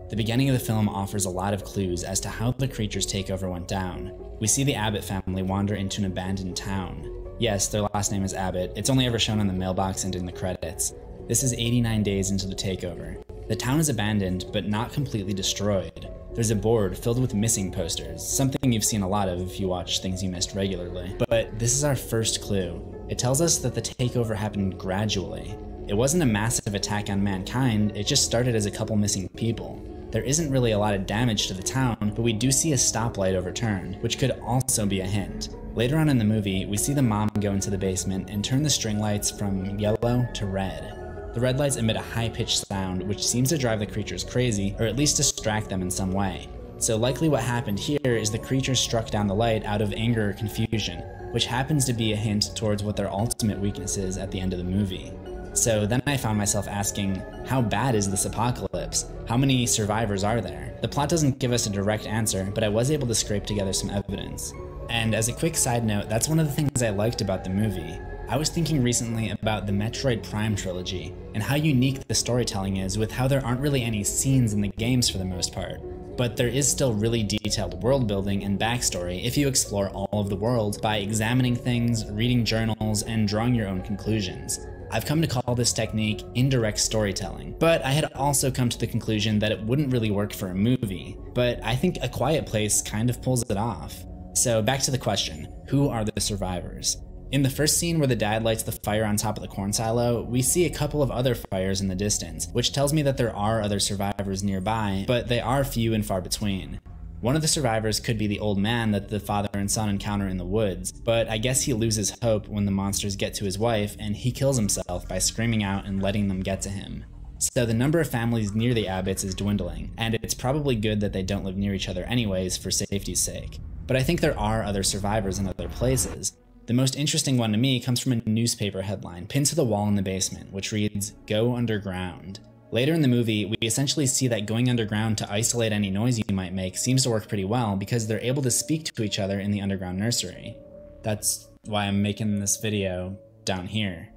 The beginning of the film offers a lot of clues as to how the creature's takeover went down. We see the Abbott family wander into an abandoned town. Yes, their last name is Abbott. It's only ever shown on the mailbox and in the credits. This is 89 days into the takeover. The town is abandoned, but not completely destroyed. There's a board filled with missing posters, something you've seen a lot of if you watch Things You Missed regularly. But this is our first clue. It tells us that the takeover happened gradually. It wasn't a massive attack on mankind, it just started as a couple missing people. There isn't really a lot of damage to the town, but we do see a stoplight overturned, which could also be a hint. Later on in the movie, we see the mom go into the basement and turn the string lights from yellow to red. The red lights emit a high-pitched sound, which seems to drive the creatures crazy, or at least distract them in some way. So likely what happened here is the creature struck down the light out of anger or confusion, which happens to be a hint towards what their ultimate weakness is at the end of the movie. So then I found myself asking, how bad is this apocalypse? How many survivors are there? The plot doesn't give us a direct answer, but I was able to scrape together some evidence. And as a quick side note, that's one of the things I liked about the movie. I was thinking recently about the Metroid Prime trilogy, and how unique the storytelling is with how there aren't really any scenes in the games for the most part. But there is still really detailed world building and backstory if you explore all of the world by examining things, reading journals, and drawing your own conclusions. I've come to call this technique indirect storytelling, but I had also come to the conclusion that it wouldn't really work for a movie, but I think A Quiet Place kind of pulls it off. So back to the question, who are the survivors? In the first scene where the dad lights the fire on top of the corn silo, we see a couple of other fires in the distance, which tells me that there are other survivors nearby, but they are few and far between. One of the survivors could be the old man that the father and son encounter in the woods, but I guess he loses hope when the monsters get to his wife and he kills himself by screaming out and letting them get to him. So the number of families near the Abbotts is dwindling, and it's probably good that they don't live near each other anyways for safety's sake. But I think there are other survivors in other places. The most interesting one to me comes from a newspaper headline pinned to the wall in the basement, which reads, "Go underground." Later in the movie, we essentially see that going underground to isolate any noise you might make seems to work pretty well because they're able to speak to each other in the underground nursery. That's why I'm making this video down here.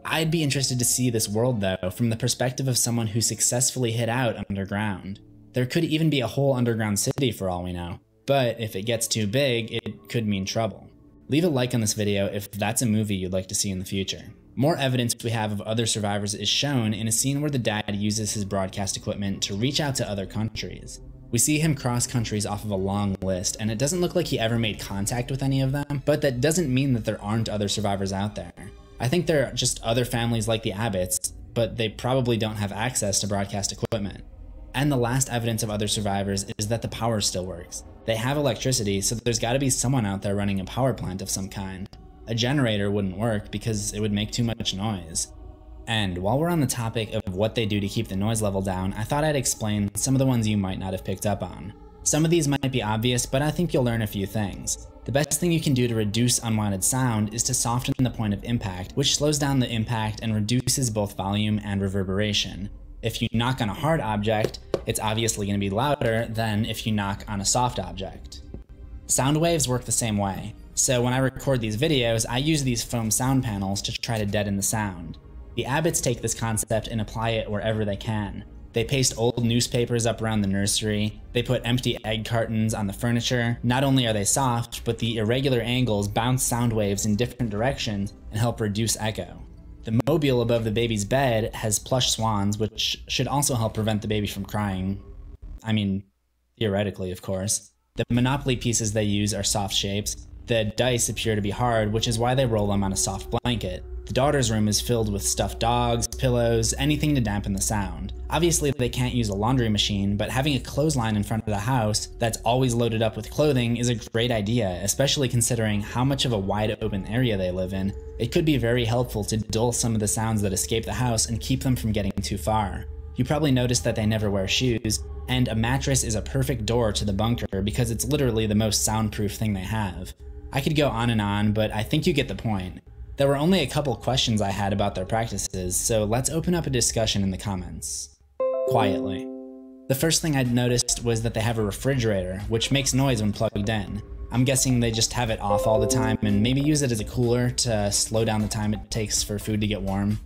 I'd be interested to see this world though from the perspective of someone who successfully hid out underground. There could even be a whole underground city for all we know, but if it gets too big, it could mean trouble. Leave a like on this video if that's a movie you'd like to see in the future. More evidence we have of other survivors is shown in a scene where the dad uses his broadcast equipment to reach out to other countries. We see him cross countries off of a long list, and it doesn't look like he ever made contact with any of them, but that doesn't mean that there aren't other survivors out there. I think there are just other families like the Abbotts, but they probably don't have access to broadcast equipment. And the last evidence of other survivors is that the power still works. They have electricity, so there's gotta be someone out there running a power plant of some kind. A generator wouldn't work because it would make too much noise. And while we're on the topic of what they do to keep the noise level down, I thought I'd explain some of the ones you might not have picked up on. Some of these might be obvious, but I think you'll learn a few things. The best thing you can do to reduce unwanted sound is to soften the point of impact, which slows down the impact and reduces both volume and reverberation. If you knock on a hard object, it's obviously going to be louder than if you knock on a soft object. Sound waves work the same way. So when I record these videos, I use these foam sound panels to try to deaden the sound. The Abbotts take this concept and apply it wherever they can. They paste old newspapers up around the nursery. They put empty egg cartons on the furniture. Not only are they soft, but the irregular angles bounce sound waves in different directions and help reduce echo. The mobile above the baby's bed has plush swans, which should also help prevent the baby from crying. I mean, theoretically, of course. The Monopoly pieces they use are soft shapes. The dice appear to be hard, which is why they roll them on a soft blanket. The daughter's room is filled with stuffed dogs, pillows, anything to dampen the sound. Obviously, they can't use a laundry machine, but having a clothesline in front of the house that's always loaded up with clothing is a great idea, especially considering how much of a wide open area they live in. It could be very helpful to dull some of the sounds that escape the house and keep them from getting too far. You probably noticed that they never wear shoes, and a mattress is a perfect door to the bunker because it's literally the most soundproof thing they have. I could go on, but I think you get the point. There were only a couple questions I had about their practices, so let's open up a discussion in the comments. Quietly. The first thing I'd noticed was that they have a refrigerator, which makes noise when plugged in. I'm guessing they just have it off all the time and maybe use it as a cooler to slow down the time it takes for food to get warm.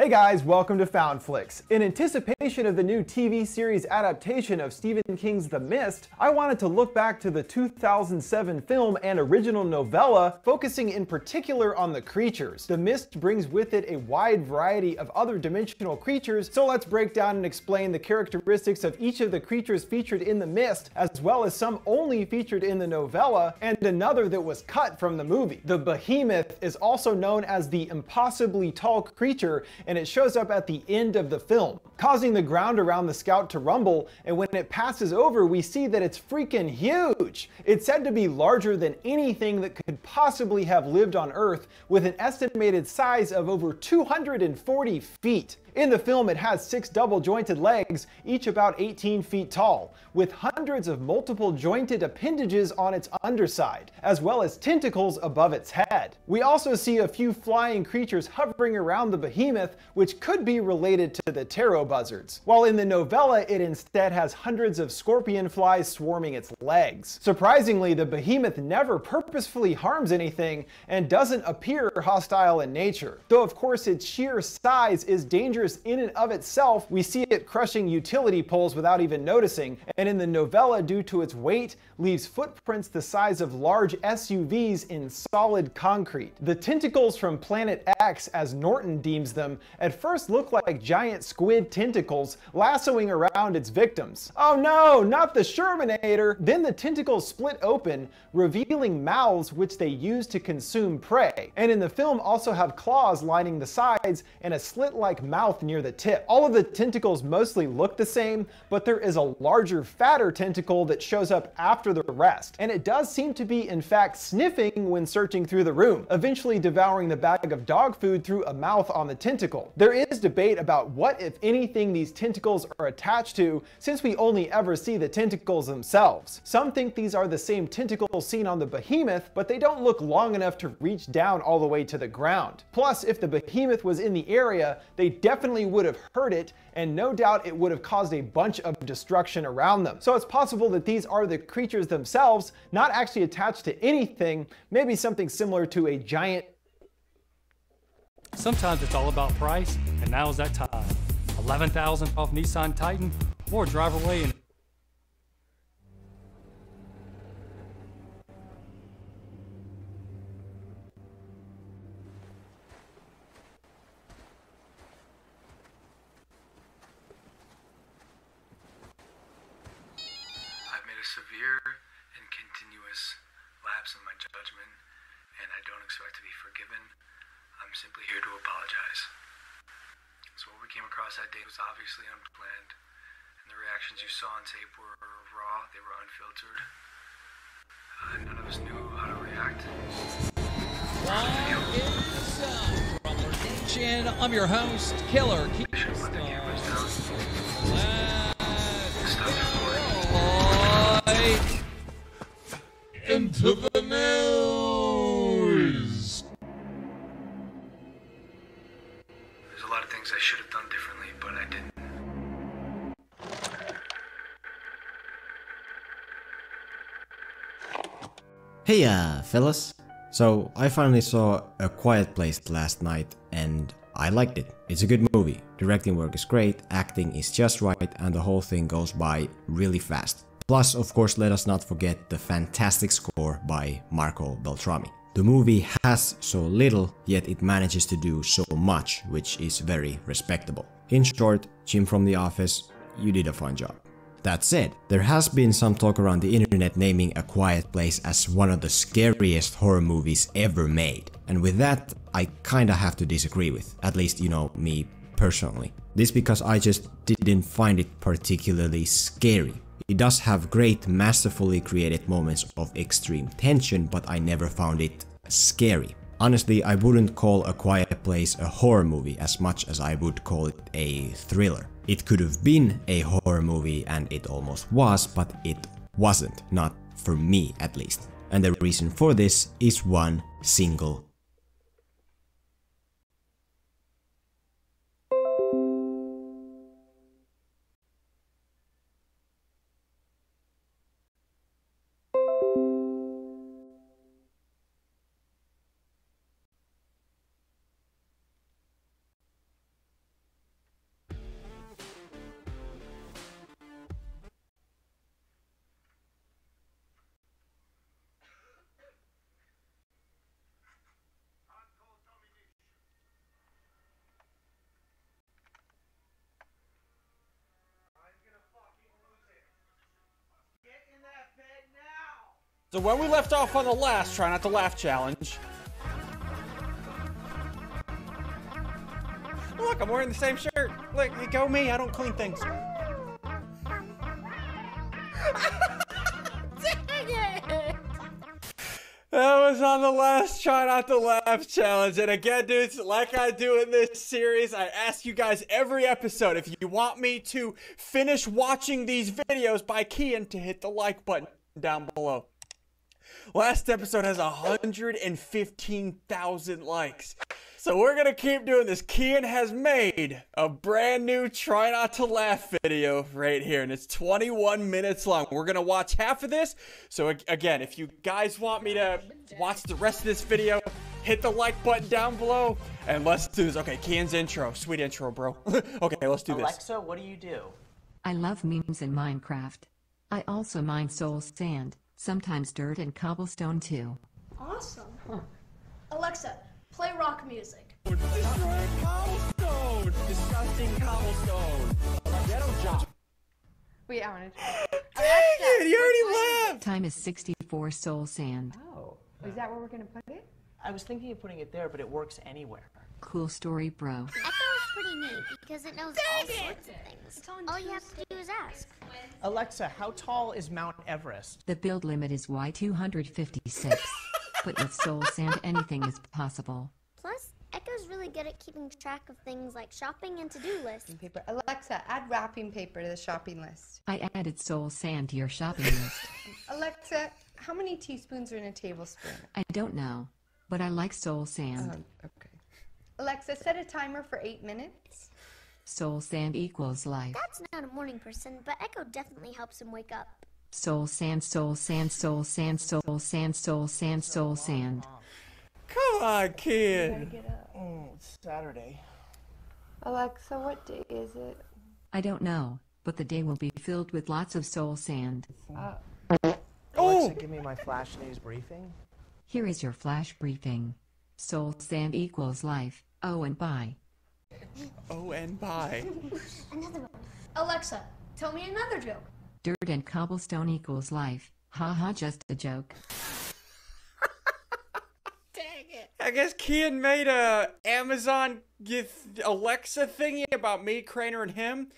Hey guys, welcome to Found Flicks. In anticipation of the new TV series adaptation of Stephen King's The Mist, I wanted to look back to the 2007 film and original novella, focusing in particular on the creatures. The Mist brings with it a wide variety of other dimensional creatures, so let's break down and explain the characteristics of each of the creatures featured in The Mist, as well as some only featured in the novella, and another that was cut from the movie. The Behemoth is also known as the impossibly tall creature, and it shows up at the end of the film, causing the ground around the Scout to rumble, and when it passes over, we see that it's freaking huge! It's said to be larger than anything that could possibly have lived on Earth, with an estimated size of over 240 feet. In the film, it has 6 double-jointed legs, each about 18 feet tall, with hundreds of multiple jointed appendages on its underside, as well as tentacles above its head. We also see a few flying creatures hovering around the Behemoth, which could be related to the taro buzzards, while in the novella it instead has hundreds of scorpion flies swarming its legs. Surprisingly, the Behemoth never purposefully harms anything and doesn't appear hostile in nature, though of course its sheer size is dangerous in and of itself. We see it crushing utility poles without even noticing, and in the novella, due to its weight, leaves footprints the size of large SUVs in solid concrete. The tentacles from Planet X, as Norton deems them, at first look like giant squid tentacles lassoing around its victims. Oh no, not the Shermanator! Then the tentacles split open, revealing mouths which they use to consume prey, and in the film also have claws lining the sides and a slit-like mouth near the tip. All of the tentacles mostly look the same, but there is a larger, fatter tentacle that shows up after the rest, and it does seem to be in fact sniffing when searching through the room, eventually devouring the bag of dog food through a mouth on the tentacle. There is debate about what, if anything, these tentacles are attached to, since we only ever see the tentacles themselves. Some think these are the same tentacles seen on the Behemoth, but they don't look long enough to reach down all the way to the ground. Plus, if the Behemoth was in the area, they definitely would have heard it, and no doubt it would have caused a bunch of destruction around them. So it's possible that these are the creatures themselves, not actually attached to anything, maybe something similar to a giant... Sometimes it's all about price, and now's that time. $11,000 off Nissan Titan, or drive away and... severe and continuous lapse in my judgment, and I don't expect to be forgiven. I'm simply here to apologize. So what we came across that day was obviously unplanned, and the reactions you saw on tape were raw, they were unfiltered. None of us knew how to react. I'm your host, Killer into the news. There's a lot of things I should have done differently, but I didn't. Hey fellas. So I finally saw A Quiet Place last night and I liked it. It's a good movie. Directing work is great, acting is just right, and the whole thing goes by really fast. Plus, of course, let us not forget the fantastic score by Marco Beltrami. The movie has so little, yet it manages to do so much, which is very respectable. In short, Jim from The Office, you did a fine job. That said, there has been some talk around the internet naming A Quiet Place as one of the scariest horror movies ever made. And with that, I kinda have to disagree with, at least, you know, me personally. This because I just didn't find it particularly scary. It does have great, masterfully created moments of extreme tension, but I never found it scary. Honestly, I wouldn't call A Quiet Place a horror movie as much as I would call it a thriller. It could have been a horror movie, and it almost was, but it wasn't, not for me at least. And the reason for this is one single So when we left off on the last Try Not to Laugh challenge... Look, I'm wearing the same shirt. Look, you go me, I don't clean things. Dang it! That was on the last Try Not to Laugh challenge. And again, dudes, like I do in this series, I ask you guys every episode, if you want me to finish watching these videos by keying, to hit the like button down below. Last episode has 115,000 likes. So we're gonna keep doing this. Kian has made a brand new Try Not to Laugh video right here, and it's 21 minutes long. We're gonna watch half of this. So again, if you guys want me to watch the rest of this video, hit the like button down below, and let's do this. Okay, Kian's intro. Sweet intro, bro. Okay, let's do this. Alexa, what do you do? I love memes in Minecraft. I also mine soul sand, sometimes dirt and cobblestone too. Awesome. Alexa, play rock music. Destroying cobblestone! Disgusting cobblestone! Ghetto job. Wait, I wanted to. Dang it! You already left! Time is 64 soul sand. Oh, is that where we're gonna put it? I was thinking of putting it there, but it works anywhere. Cool story, bro. Echo is pretty neat because it knows all sorts of things. All you have to do is ask. Alexa, how tall is Mount Everest? The build limit is Y256. But with soul sand, anything is possible. Plus, Echo's really good at keeping track of things like shopping and to-do lists. Paper. Alexa, add wrapping paper to the shopping list. I added soul sand to your shopping list. Alexa, how many teaspoons are in a tablespoon? I don't know, but I like soul sand. Okay. Alexa, set a timer for 8 minutes. Soul sand equals life. Dad's not a morning person, but Echo definitely helps him wake up. Soul sand, soul sand, soul sand, soul sand, soul sand, soul sand. Come on, kid. Gotta get up. It's Saturday. Alexa, what day is it? I don't know, but the day will be filled with lots of soul sand. Alexa, give me my flash news briefing. Here is your flash briefing. Soul sand equals life. Oh, and bye. Oh, and bye. Another one. Alexa, tell me another joke. Dirt and cobblestone equals life. Haha, just a joke. Dang it. I guess Kian made a Amazon Alexa thingy about me, Craner, and him.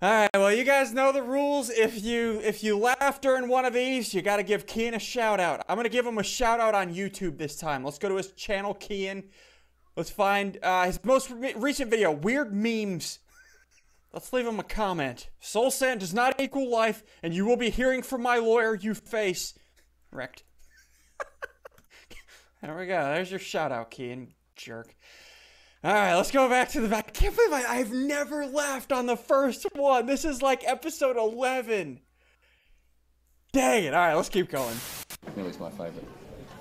Alright, well, you guys know the rules. If you laugh during one of these, you gotta give Kian a shout out. I'm gonna give him a shout out on YouTube this time. Let's go to his channel, Kian. Let's find his most recent video, Weird Memes. Let's leave him a comment. Soul sand does not equal life, and you will be hearing from my lawyer, you face. Wrecked. There we go. There's your shout out, Kian. Jerk. Alright, let's go back to the back. I can't believe I've never laughed on the first one. This is like episode 11. Dang it. Alright, let's keep going. Millie's my favourite.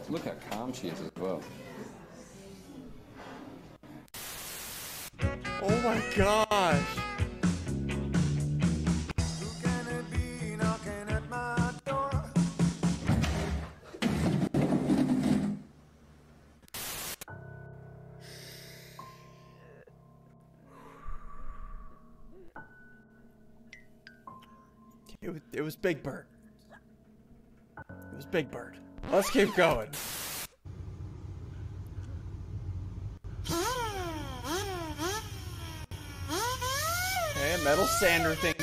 Look how calm she is as well. Oh my gosh. It was Big Bird. It was Big Bird. Let's keep going. Okay, metal sander thing.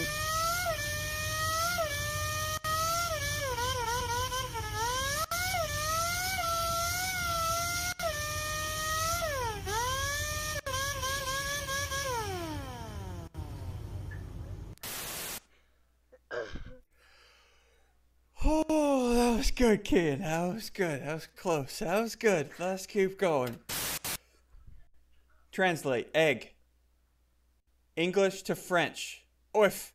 Oh, that was good, kid. That was good. That was close. That was good. Let's keep going. Translate. Egg. English to French. Oof.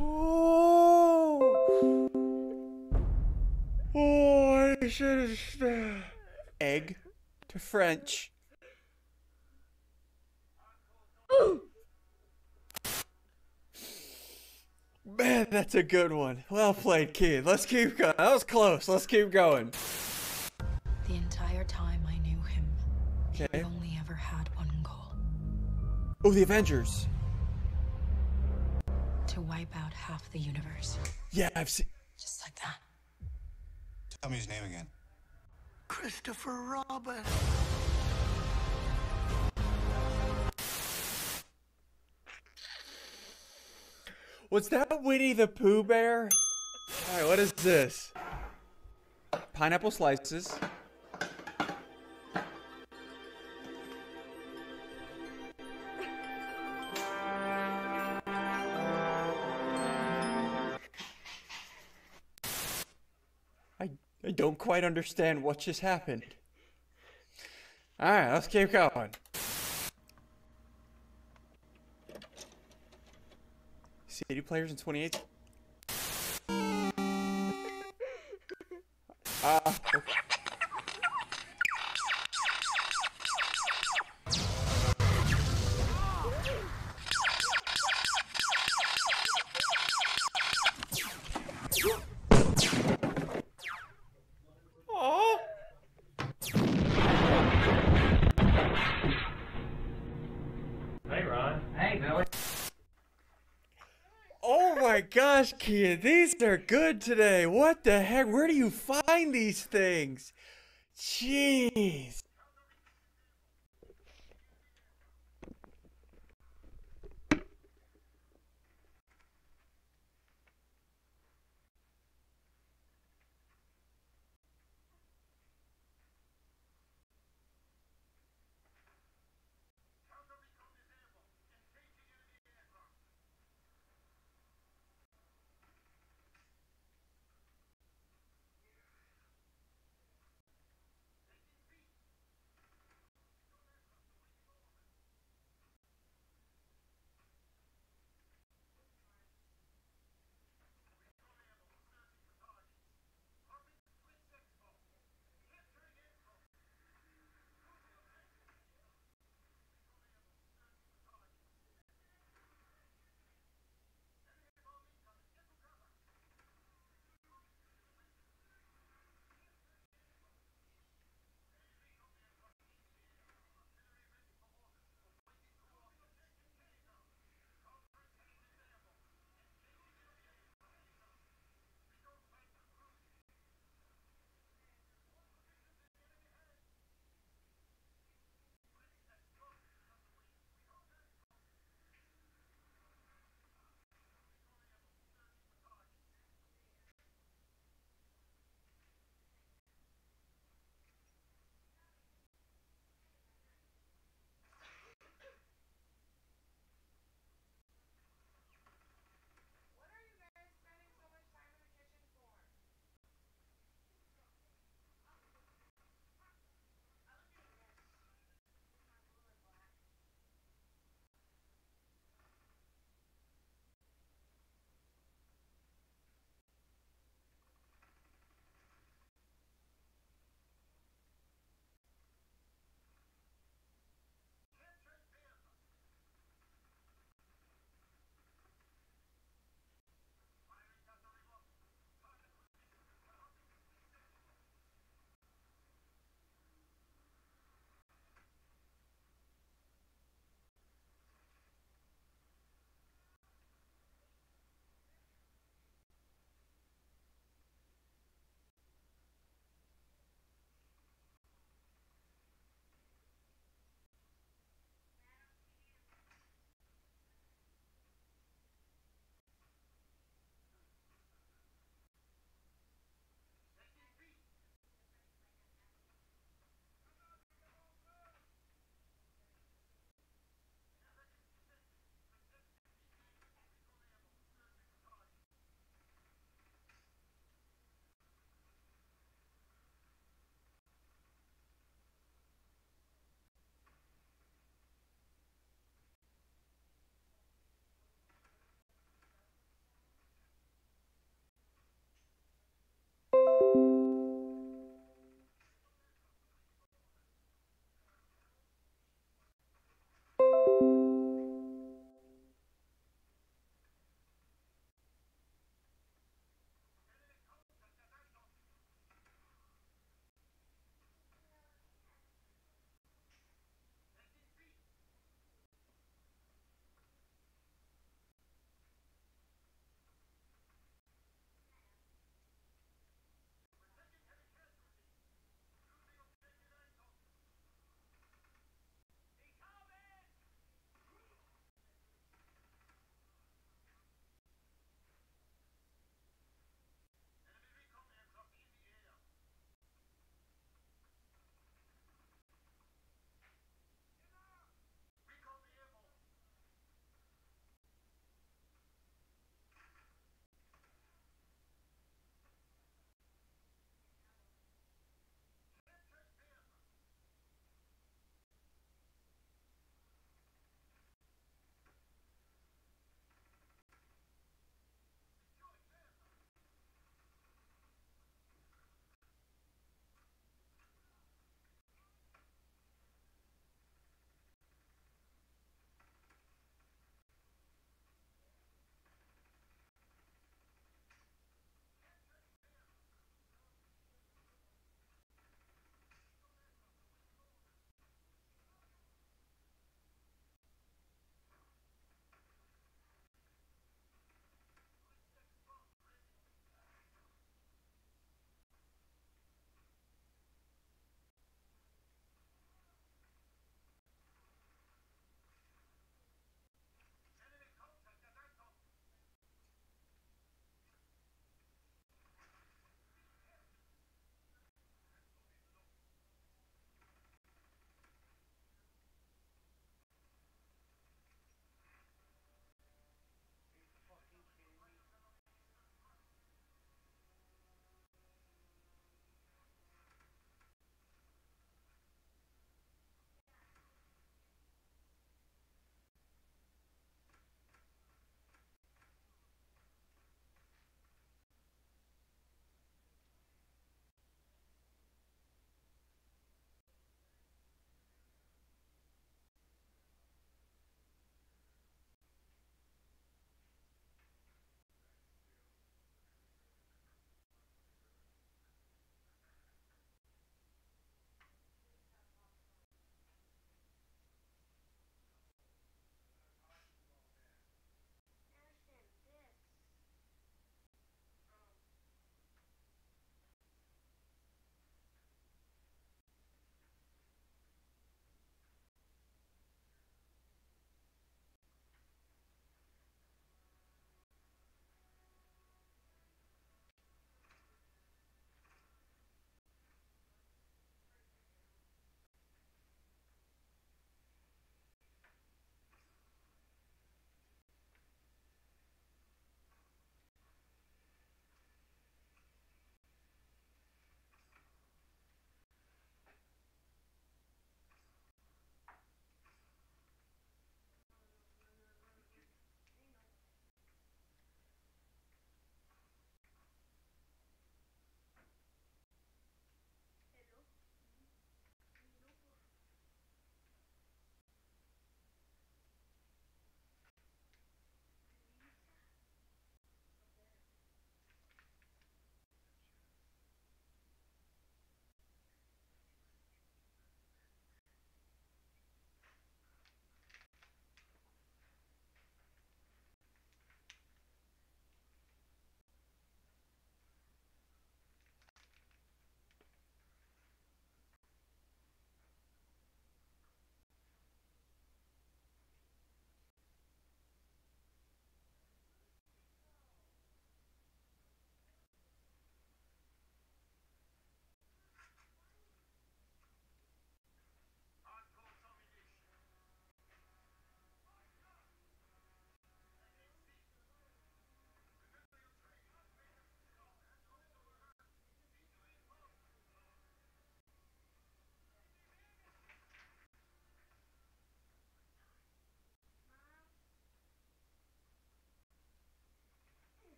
Oh, I should have. Egg to French. Man, that's a good one. Well played, kid. Let's keep going. That was close. Let's keep going. The entire time I knew him, Okay. he only ever had one goal. Oh, the Avengers. To wipe out half the universe. Yeah, I've seen. Just like that. Tell me his name again. Christopher Robin. Was that Winnie the Pooh Bear? Alright, what is this? Pineapple slices. I don't quite understand what just happened. Alright, let's keep going. CD players in 28. Okay. Hey, Ron. Hey, Billy. Oh my gosh, kid, these are good today. What the heck? Where do you find these things? Jeez.